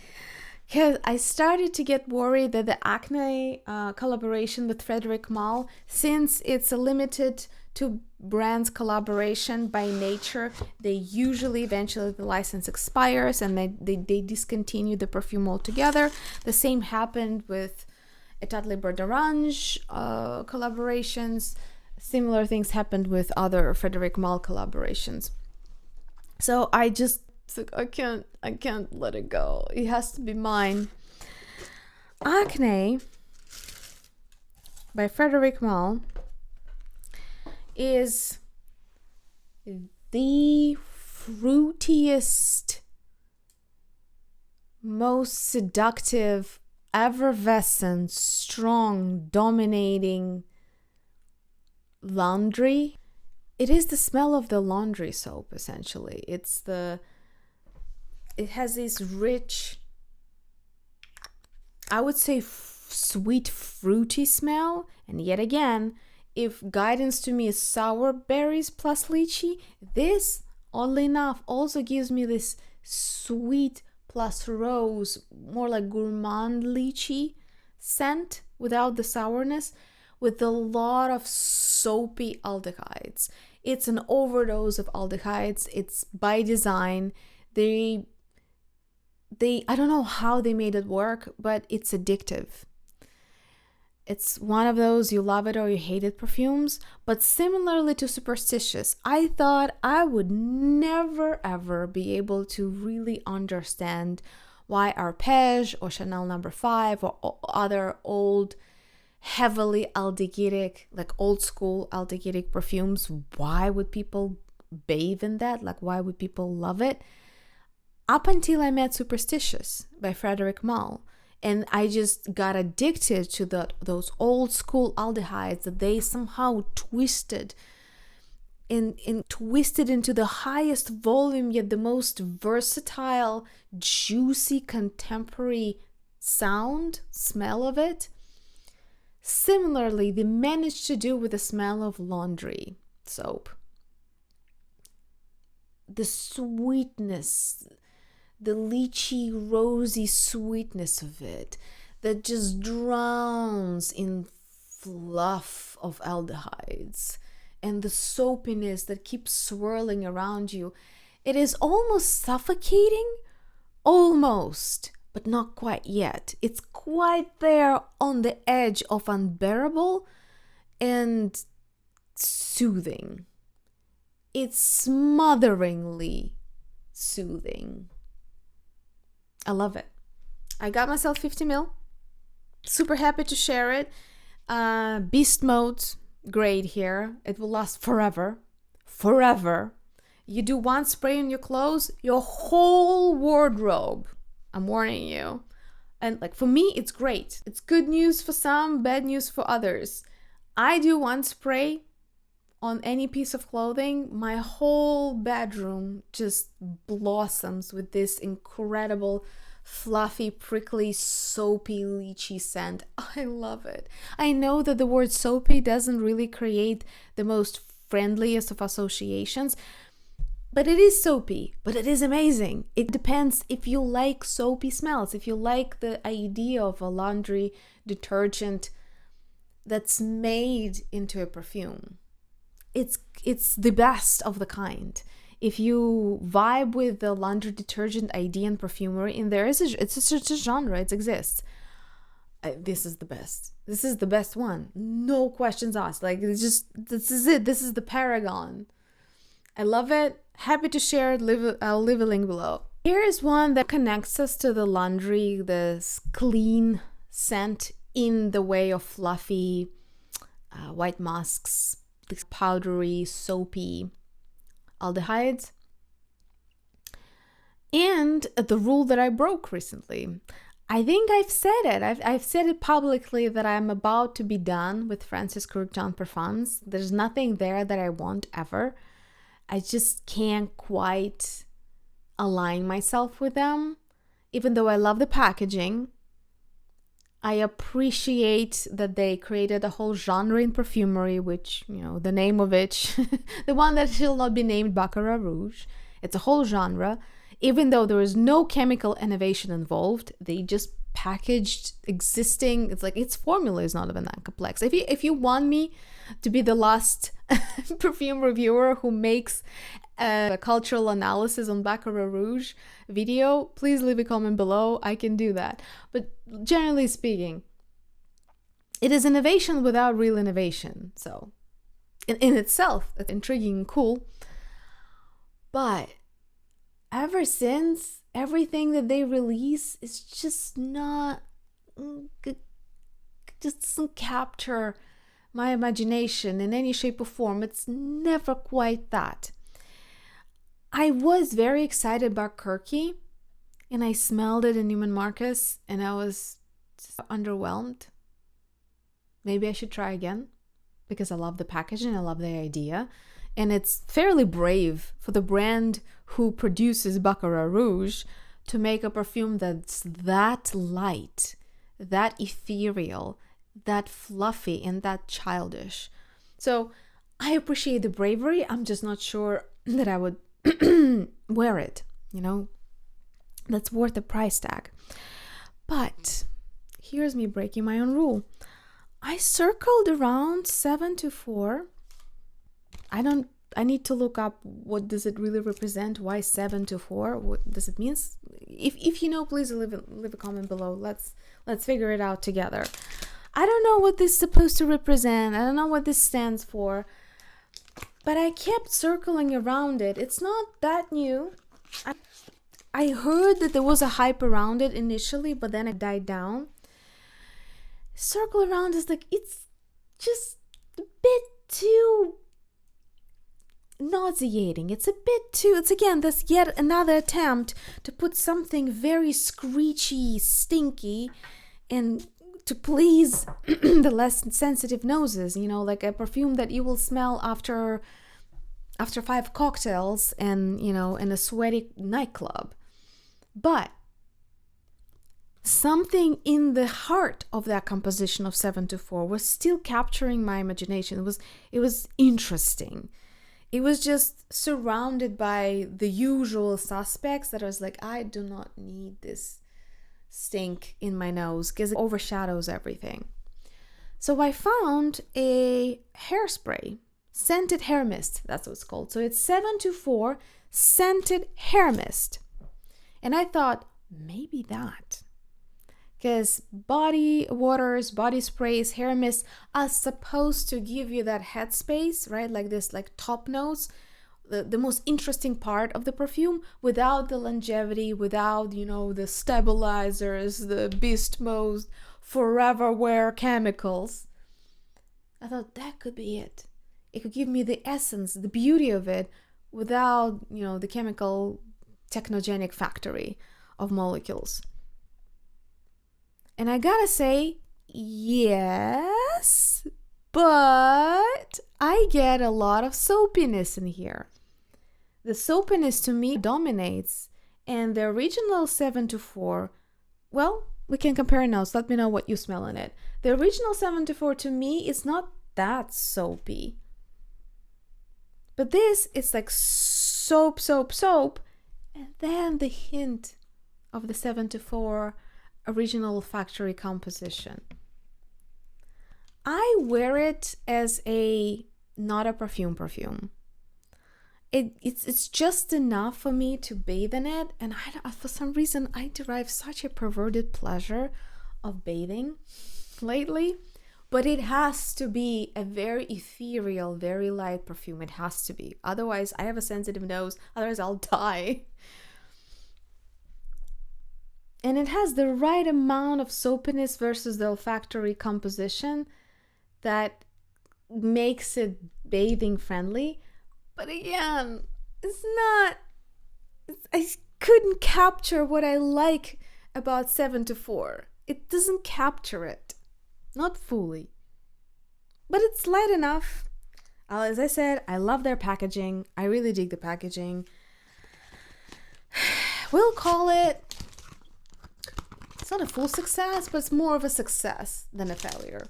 because I started to get worried that the Acne collaboration with Frédéric Malle, since it's a limited to brands collaboration by nature, they usually eventually the license expires and they discontinue the perfume altogether. The same happened with Atelier d'Orange collaborations. Similar things happened with other Frédéric Malle collaborations. So I just I can't let it go. It has to be mine. Acne by Frédéric Malle is the fruitiest, most seductive, effervescent, strong, dominating laundry. It is the smell of the laundry soap, essentially. It has this rich, I would say sweet, fruity smell. And yet again, if Guidance to me is sour berries plus lychee, this oddly enough, also gives me this sweet plus rose, more like gourmand lychee scent without the sourness, with a lot of soapy aldehydes. It's an overdose of aldehydes. It's by design. They I don't know how they made it work, but it's addictive. It's one of those you love it or you hate it perfumes. But similarly to Superstitious, I thought I would never ever be able to really understand why Arpège or Chanel No. 5 or other old, heavily aldehydic, like old school aldehydic perfumes, why would people bathe in that? Like, why would people love it? Up until I met Superstitious by Frédéric Malle. And I just got addicted to those old school aldehydes that they somehow twisted and twisted into the highest volume, yet the most versatile, juicy, contemporary smell of it. Similarly, they managed to do with the smell of laundry soap. The sweetness, the lychee, rosy sweetness of it that just drowns in fluff of aldehydes and the soapiness that keeps swirling around you. It is almost suffocating, almost, but not quite yet. It's quite there on the edge of unbearable and soothing. It's smotheringly soothing. I love it. I got myself 50 ml. Super happy to share it. Beast mode grade here. It will last forever. Forever. You do one spray on your clothes, your whole wardrobe. I'm warning you. And like for me, it's great. It's good news for some, bad news for others. I do one spray on any piece of clothing, my whole bedroom just blossoms with this incredible, fluffy, prickly, soapy, lychee scent. I love it. I know that the word soapy doesn't really create the most friendliest of associations, but it is soapy, but it is amazing. It depends if you like soapy smells, if you like the idea of a laundry detergent that's made into a perfume. It's the best of the kind. If you vibe with the laundry detergent idea in perfumery, and it's a genre, it exists. This is the best. This is the best one. No questions asked. Like, it's just, this is it. This is the paragon. I love it. Happy to share it. I'll leave a link below. Here is one that connects us to the laundry, this clean scent in the way of fluffy white musks, this powdery, soapy aldehydes. And the rule that I broke recently. I think I've said it. I've said it publicly that I'm about to be done with Francis Kurkdjian Perfumes. There's nothing there that I want ever. I just can't quite align myself with them. Even though I love the packaging, I appreciate that they created a whole genre in perfumery, which, you know, the name of which, the one that shall not be named Baccarat Rouge. It's a whole genre. Even though there is no chemical innovation involved, they just packaged existing, it's like its formula is not even that complex. If you want me to be the last perfume reviewer who makes a cultural analysis on Baccarat Rouge video, please leave a comment below. I can do that. But generally speaking, it is innovation without real innovation. So in itself, that's intriguing and cool. But ever since, everything that they release is just not, just doesn't capture my imagination in any shape or form. It's never quite that. I was very excited about Kurkdjian, and I smelled it in Neiman Marcus, and I was underwhelmed. Maybe I should try again, because I love the packaging, I love the idea. And it's fairly brave for the brand who produces Baccarat Rouge to make a perfume that's that light, that ethereal, that fluffy, and that childish. So I appreciate the bravery. I'm just not sure that I would wear it, that's worth the price tag. But here's me breaking my own rule. I circled around 7-4. I need to look up what does it really represent. Why 7-4? What does it mean? If you know, please leave a comment below. Let's figure it out together. I don't know what this is supposed to represent. I don't know what this stands for. But I kept circling around it. It's not that new. I heard that there was a hype around it initially, but then it died down. Circle around is like, it's just a bit too nauseating. It's again this yet another attempt to put something very screechy, stinky, and to please the less sensitive noses, like a perfume that you will smell after 5 cocktails and in a sweaty nightclub. But something in the heart of that composition of 7-4 was still capturing my imagination. It was interesting. It was just surrounded by the usual suspects that I was like, I do not need this stink in my nose because it overshadows everything. So I found a hairspray, scented hair mist. That's what it's called. So it's 7-4 scented hair mist. And I thought, maybe that. Because body waters, body sprays, hair mists are supposed to give you that headspace, right? Like this, like top notes, the most interesting part of the perfume, without the longevity, without, the stabilizers, the beast mode, forever wear chemicals. I thought that could be it. It could give me the essence, the beauty of it, without, the chemical technogenic factory of molecules. And I gotta say, yes, but I get a lot of soapiness in here. The soapiness to me dominates, and the original 7-4, well, we can compare notes. Let me know what you smell in it. The original 7-4 to me is not that soapy. But this is like soap, and then the hint of the 7-4 original factory composition. I wear it as not a perfume. It's just enough for me to bathe in it, and for some reason I derive such a perverted pleasure of bathing lately. But it has to be a very ethereal, very light perfume. It has to be. Otherwise, I have a sensitive nose. Otherwise, I'll die. And it has the right amount of soapiness versus the olfactory composition that makes it bathing friendly. But again, I couldn't capture what I like about 7-4. It doesn't capture it. Not fully. But it's light enough. As I said, I love their packaging. I really dig the packaging. We'll call it, it's not a full success, but it's more of a success than a failure.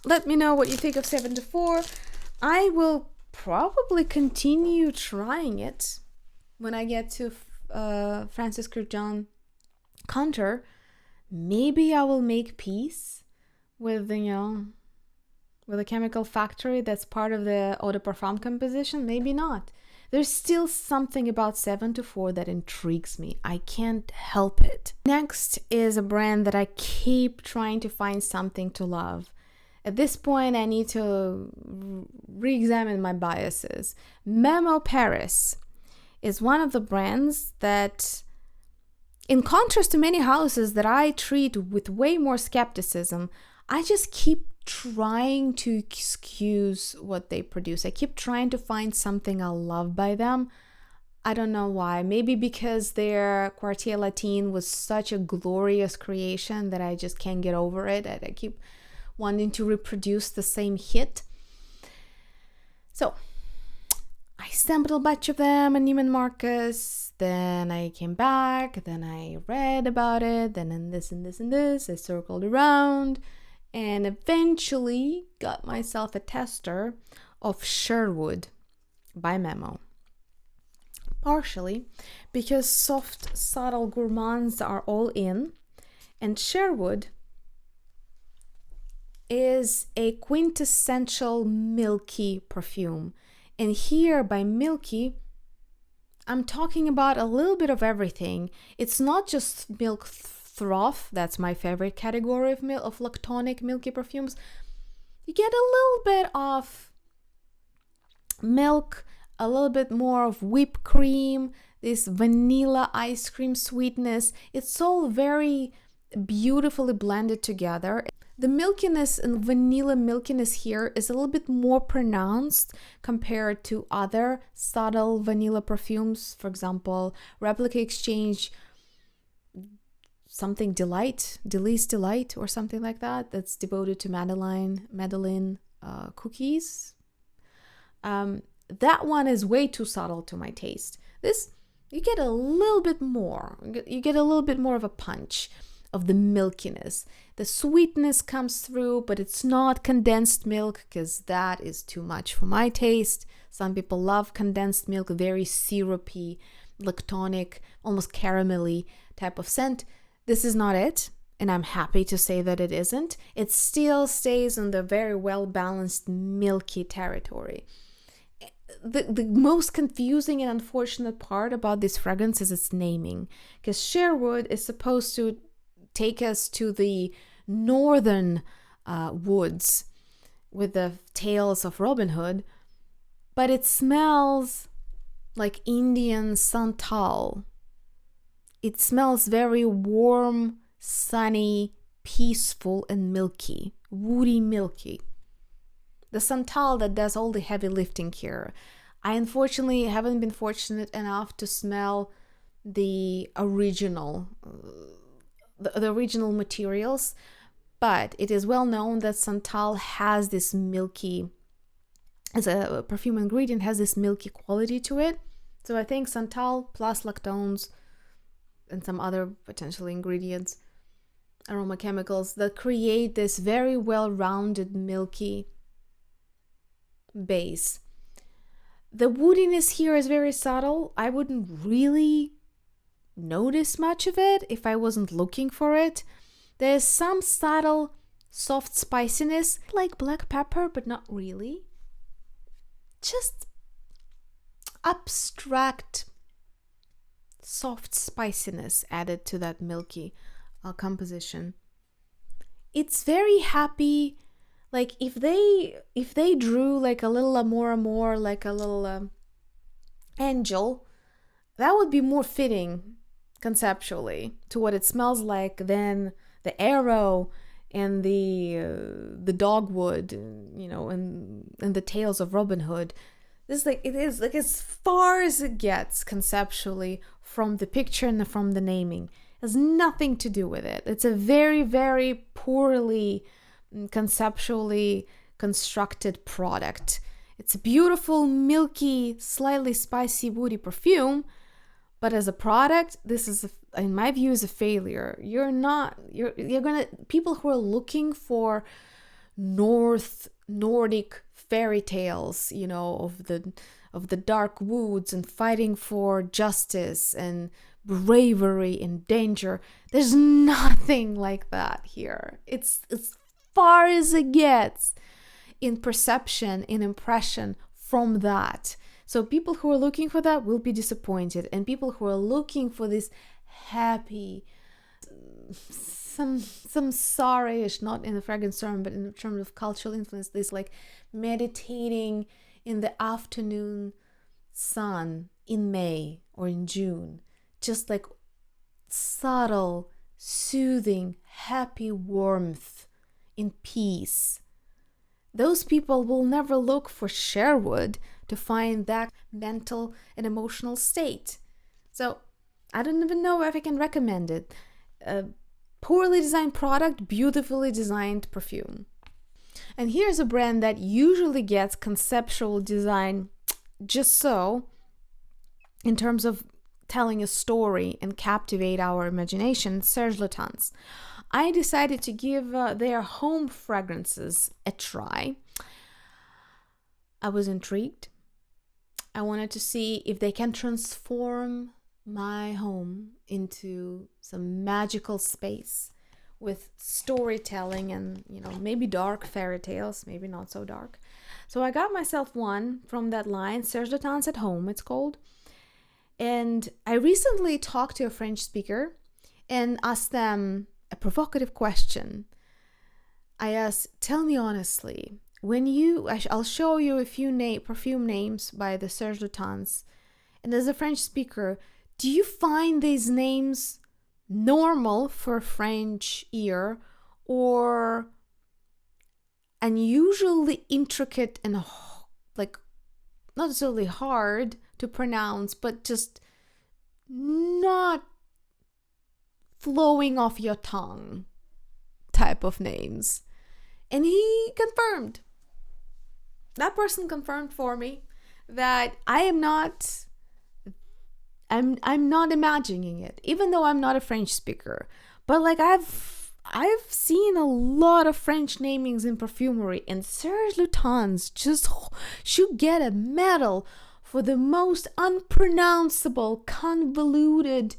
Let me know what you think of 7-4. I will probably continue trying it when I get to Francis Kurkdjian counter. Maybe I will make peace with with a chemical factory that's part of the eau de parfum composition. Maybe not. There's still something about 7-4 that intrigues me. I can't help it. Next is a brand that I keep trying to find something to love. At this point, I need to re-examine my biases. Memo Paris is one of the brands that, in contrast to many houses that I treat with way more skepticism, I just keep trying to excuse what they produce. I keep trying to find something I love by them. I don't know why. Maybe because their Quartier Latin was such a glorious creation that I just can't get over it. I keep wanting to reproduce the same hit. So I stumbled a bunch of them on Neiman Marcus. Then I came back. Then I read about it. Then in this and this and this, I circled around and eventually got myself a tester of Sherwood by Memo. partially because soft, subtle gourmands are all in, and Sherwood is a quintessential milky perfume. And here by milky, I'm talking about a little bit of everything. It's not just milk froth, that's my favorite category of lactonic milky perfumes. You get a little bit of milk, a little bit more of whipped cream, this vanilla ice cream sweetness. It's all very beautifully blended together. The milkiness and vanilla milkiness here is a little bit more pronounced compared to other subtle vanilla perfumes. For example, Replica Exchange, something Delice Delight or something like that, that's devoted to Madeleine cookies. That one is way too subtle to my taste. This, you get a little bit more. You get a little bit more of a punch of the milkiness. The sweetness comes through, but it's not condensed milk because that is too much for my taste. Some people love condensed milk, very syrupy, lactonic, almost caramelly type of scent. This is not it, and I'm happy to say that it isn't. It still stays in the very well-balanced milky territory. The most confusing and unfortunate part about this fragrance is its naming, because Sherwood is supposed to take us to the northern woods with the tales of Robin Hood, but it smells like Indian santal. It smells very warm, sunny, peaceful, and milky, woody milky. The santal that does all the heavy lifting here. I unfortunately haven't been fortunate enough to smell the original the original materials, but it is well known that santal has this milky, as a perfume ingredient, has this milky quality to it. So I think santal plus lactones and some other potential ingredients, aroma chemicals, that create this very well-rounded milky base. The woodiness here is very subtle. I wouldn't really notice much of it if I wasn't looking for it. There's some subtle soft spiciness like black pepper, but not really. Just abstract soft spiciness added to that milky composition. It's very happy. Like if they drew like a little Amour, like a little angel, that would be more fitting conceptually to what it smells like than the arrow and the dogwood, and the tales of Robin Hood. This is like as far as it gets conceptually from the picture and from the naming. It has nothing to do with it. It's a very, very poorly conceptually constructed product. It's a beautiful, milky, slightly spicy, woody perfume, but as a product, this is, in my view, is a failure. You're gonna, people who are looking for Nordic fairy tales, of the dark woods and fighting for justice and bravery and danger. There's nothing like that here. It's as far as it gets in perception, in impression from that. So people who are looking for that will be disappointed, and people who are looking for this happy, some sorry-ish, not in the fragrance term, but in terms of cultural influence, this like meditating in the afternoon sun in May or in June, just like subtle, soothing, happy warmth in peace. Those people will never look for Sherwood to find that mental and emotional state. So I don't even know if I can recommend it. A poorly designed product, beautifully designed perfume. And here's a brand that usually gets conceptual design just so, in terms of telling a story and captivate our imagination, Serge Lutens. I decided to give their home fragrances a try. I was intrigued. I wanted to see if they can transform my home into some magical space with storytelling and, maybe dark fairy tales, maybe not so dark. So I got myself one from that line, Serge Lutens at Home, it's called. And I recently talked to a French speaker and asked them a provocative question. I asked, tell me honestly, I'll show you a few perfume names by the Serge Lutens. And as a French speaker, do you find these names normal for a French ear or unusually intricate and not necessarily hard to pronounce, but just not flowing off your tongue type of names? And he confirmed. That person confirmed for me that I'm not imagining it, even though I'm not a French speaker. But I've seen a lot of French namings in perfumery, and Serge Lutens just should get a medal for the most unpronounceable, convoluted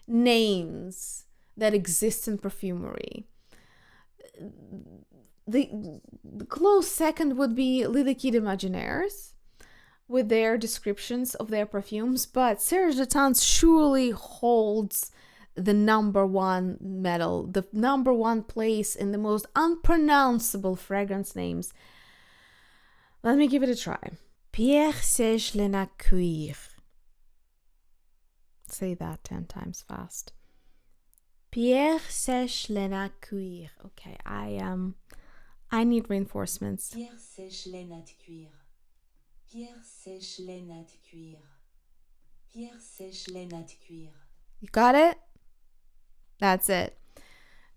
names that exist in perfumery. The close second would be Les Liquides Imaginaires with their descriptions of their perfumes, but Serge Lutens surely holds the number one medal, the number one place in the most unpronounceable fragrance names. Let me give it a try. Pierre, Sèche, Laine, Cuir. Say that 10 times fast. Pierre, Sèche, Laine, Cuir. Okay, I need reinforcements. Pierre, Sèche, Laine, Cuir. Pierre, Sèche, Laine, Cuir. Pierre, Sèche, Laine, Cuir. You got it? That's it.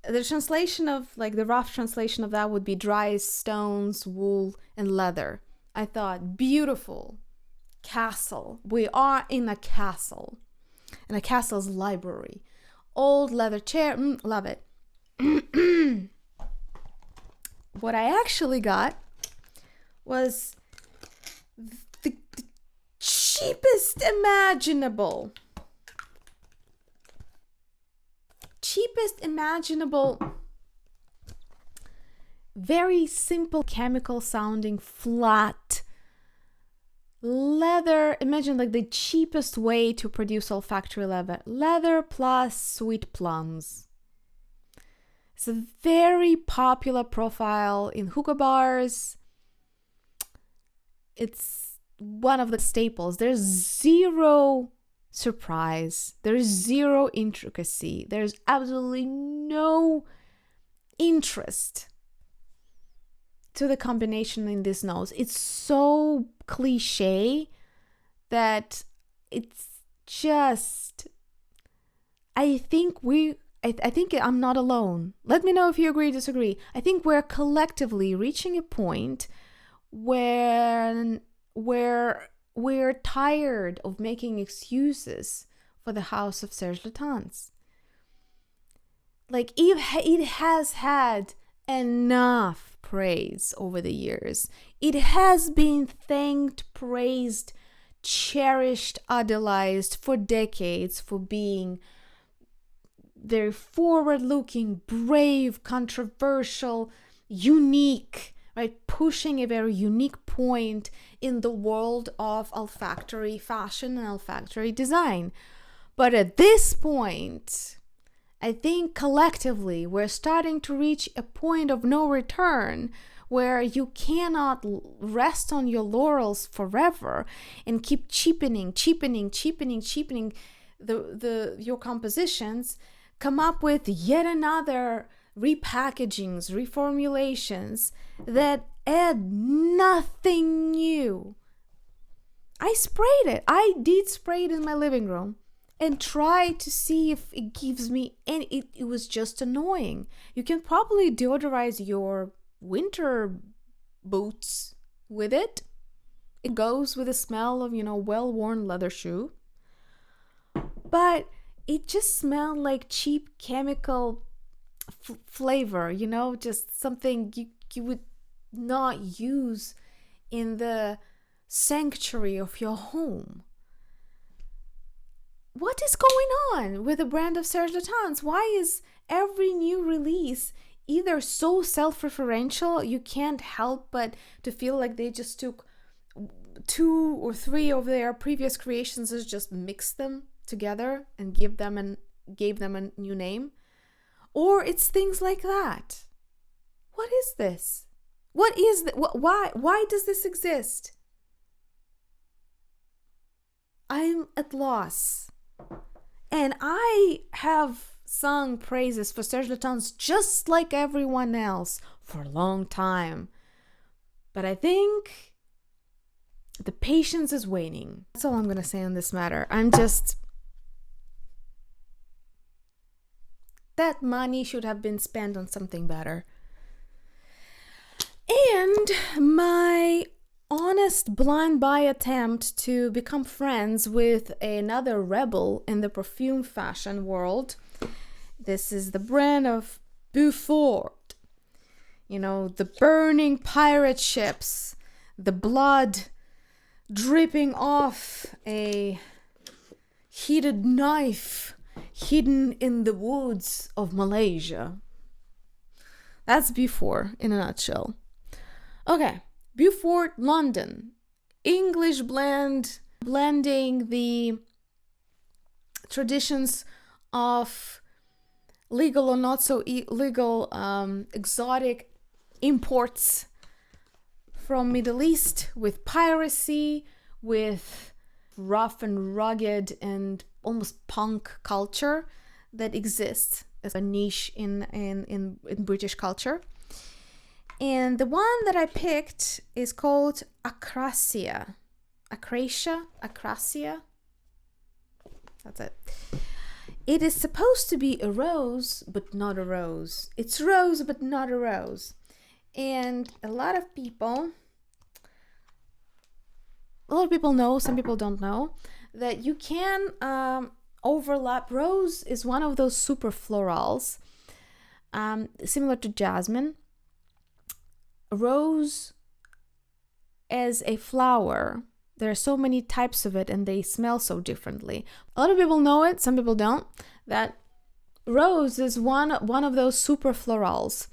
The translation of, the rough translation of that would be dry stones, wool, and leather. I thought, beautiful. Castle. We are in a castle. And a castle's library. Old leather chair. Love it. What I actually got was the cheapest imaginable. Very simple chemical sounding flat leather. Imagine the cheapest way to produce olfactory leather plus sweet plums. It's a very popular profile in hookah bars. It's one of the staples. There's zero surprise. There's zero intricacy. There's absolutely no interest to the combination in this nose. It's so cliche that it's just, I think I'm not alone. Let me know if you agree or disagree. I think we're collectively reaching a point where we're tired of making excuses for the house of Serge Lutens. It has had enough praise over the years. It has been thanked, praised, cherished, idolized for decades for being very forward-looking, brave, controversial, unique, right? Pushing a very unique point in the world of olfactory fashion and olfactory design. But at this point, I think collectively we're starting to reach a point of no return where you cannot rest on your laurels forever and keep cheapening your compositions, come up with yet another repackagings, reformulations that add nothing new. I did spray it in my living room and try to see if it gives me any. It was just annoying. You can probably deodorize your winter boots with it. It goes with the smell of, well-worn leather shoe. But it just smelled like cheap chemical flavor, just something you would not use in the sanctuary of your home. What is going on with the brand of Serge Lutens? Why is every new release either so self-referential you can't help but to feel like they just took 2 or 3 of their previous creations and just mixed them together and gave them a new name? Or it's things like that. What is this? What is that? Why does this exist? I'm at loss. And I have sung praises for Serge Lutens just like everyone else for a long time. But I think the patience is waning. That's all I'm going to say on this matter. That money should have been spent on something better. And my honest blind buy attempt to become friends with another rebel in the perfume fashion world. This is the brand of BeauFort. You know, the burning pirate ships, the blood dripping off a heated knife hidden in the woods of Malaysia. That's BeauFort in a nutshell. Okay, BeauFort London. English blend, blending the traditions of legal or not so legal exotic imports from Middle East with piracy, with rough and rugged and almost punk culture that exists as a niche in British culture. And the one that I picked is called Acrasia. Acrasia. That's it. It is supposed to be a rose, but not a rose. It's rose, but not a rose. And a lot of people know, some people don't know, that you can overlap. Rose is one of those super florals, similar to jasmine. Rose as a flower, there are so many types of it and they smell so differently. A lot of people know it, some people don't, that rose is one of those super florals.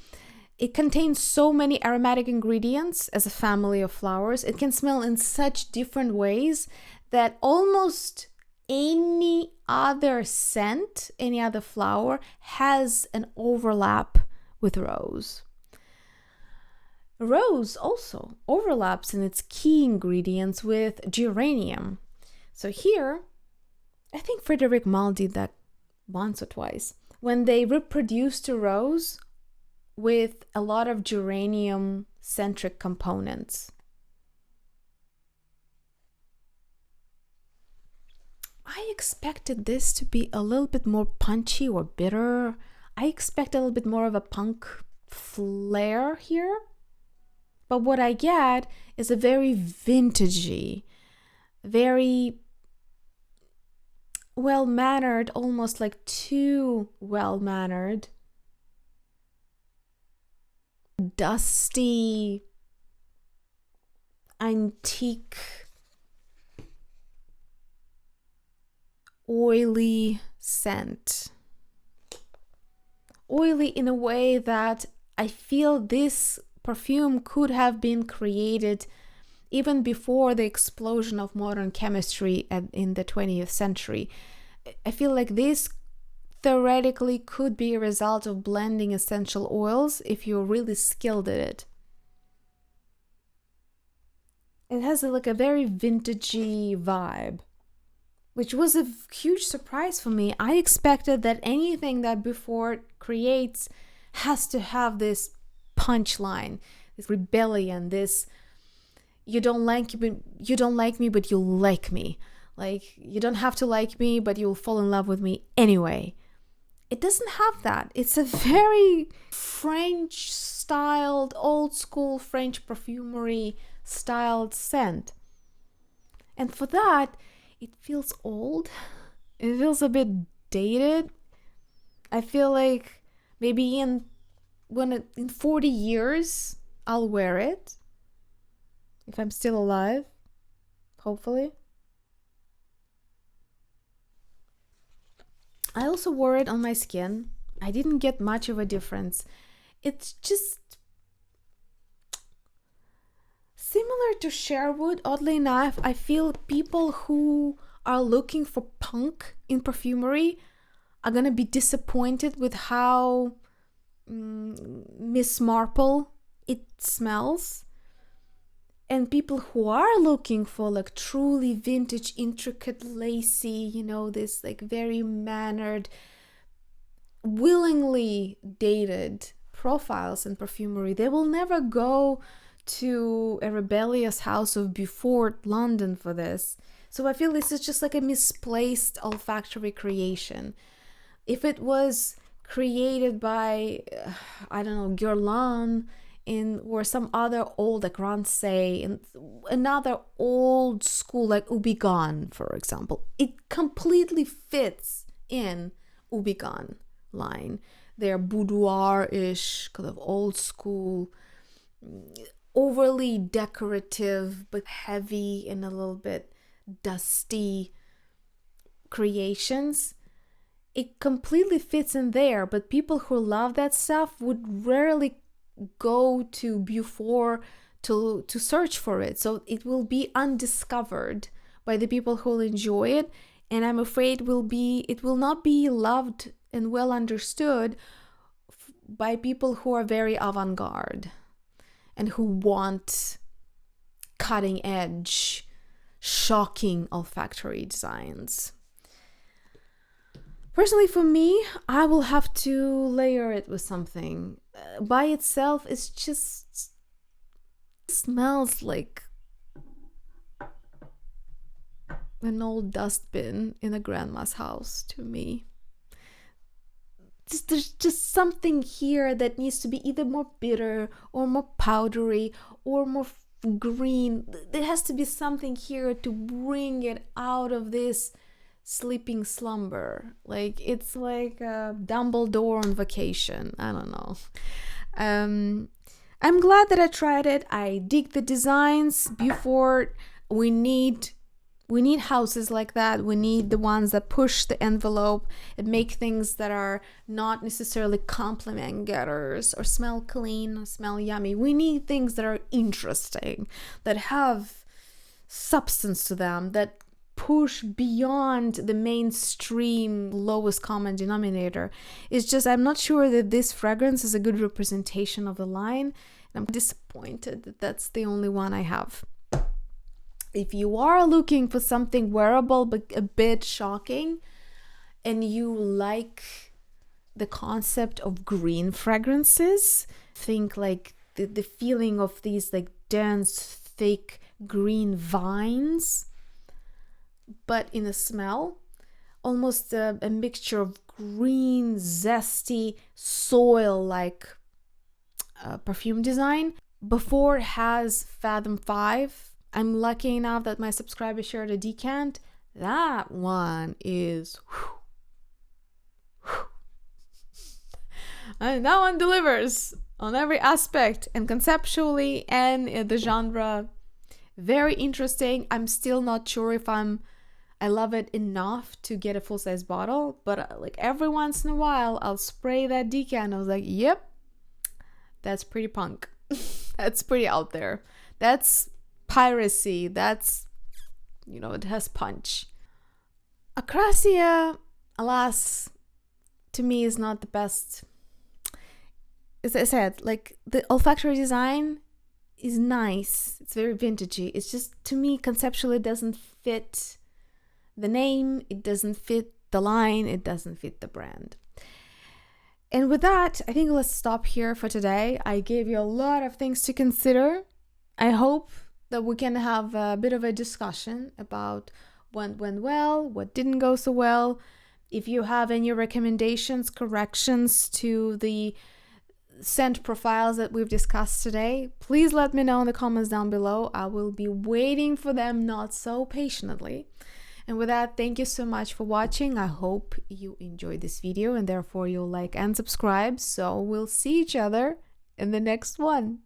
It contains so many aromatic ingredients as a family of flowers. It can smell in such different ways that almost any other scent, any other flower has an overlap with rose. Rose also overlaps in its key ingredients with geranium. So here, I think Frédéric Malle did that once or twice, when they reproduced a rose with a lot of geranium-centric components. I expected this to be a little bit more punchy or bitter. I expect a little bit more of a punk flair here. But what I get is a very vintagey, very well-mannered, almost like too well-mannered, dusty, antique, oily scent. Oily in a way that I feel this perfume could have been created even before the explosion of modern chemistry in the 20th century. I feel like this theoretically could be a result of blending essential oils if you're really skilled at it. It has like a very vintagey vibe, which was a huge surprise for me. I expected that anything that BeauFort creates has to have this punchline, this rebellion, this you don't like me but you'll like me. Like, you don't have to like me but you'll fall in love with me anyway. It doesn't have that. It's a very French styled, old school French perfumery styled scent. And for that, it feels old. It feels a bit dated. I feel like maybe in 40 years I'll wear it if I'm still alive. hopefully. I also wore it on my skin. I didn't get much of a difference. It's just similar to Sherwood. Oddly enough, I feel people who are looking for punk in perfumery are gonna be disappointed with how Miss Marple it smells. And people who are looking for like truly vintage, intricate, lacy, this like very mannered, willingly dated profiles in perfumery, they will never go to a rebellious house of BeauFort, London for this. So I feel this is just like a misplaced olfactory creation. If it was created by, I don't know, Guerlain, or some other old like Rancé and another old school like Houbigant, for example, it completely fits in Houbigant line. They're boudoir-ish, kind of old school, overly decorative but heavy and a little bit dusty creations. It completely fits in there, but people who love that stuff would rarely go to BeauFort to search for it. So it will be undiscovered by the people who will enjoy it, and I'm afraid it will not be loved and well understood by people who are very avant-garde and who want cutting edge, shocking olfactory designs. Personally, for me, I will have to layer it with something. By itself, it smells like an old dustbin in a grandma's house to me. There's just something here that needs to be either more bitter or more powdery or more green. There has to be something here to bring it out of this sleeping slumber. Like it's like a Dumbledore on vacation. I don't know. I'm glad that I tried it. I dig the designs. BeauFort, we need houses like that. We need the ones that push the envelope and make things that are not necessarily compliment getters or smell clean or smell yummy. We need things that are interesting, that have substance to them, that push beyond the mainstream lowest common denominator. It's just I'm not sure that this fragrance is a good representation of the line. I'm disappointed that that's the only one I have. If you are looking for something wearable but a bit shocking, and you like the concept of green fragrances, think like the feeling of these like dense, thick green vines, but in a smell, almost a mixture of green, zesty, soil-like perfume design. BeauFort has Fathom 5. I'm lucky enough that my subscribers shared a decant. That one is and that one delivers on every aspect, and conceptually and in the genre. Very interesting. I'm still not sure if I love it enough to get a full-size bottle, but like every once in a while I'll spray that decant. I was like, yep, that's pretty punk. That's pretty out there. That's piracy. That's, it has punch. Acrasia, alas, to me is not the best. As I said, like the olfactory design is nice. It's very vintagey. It's just, to me, conceptually it doesn't fit the name, it doesn't fit the line, it doesn't fit the brand. And with that, I think let's stop here for today. I gave you a lot of things to consider. I hope that we can have a bit of a discussion about what went well, what didn't go so well. If you have any recommendations, corrections to the scent profiles that we've discussed today, please let me know in the comments down below. I will be waiting for them not so patiently. And with that, thank you so much for watching. I hope you enjoyed this video and therefore you'll like and subscribe. So we'll see each other in the next one.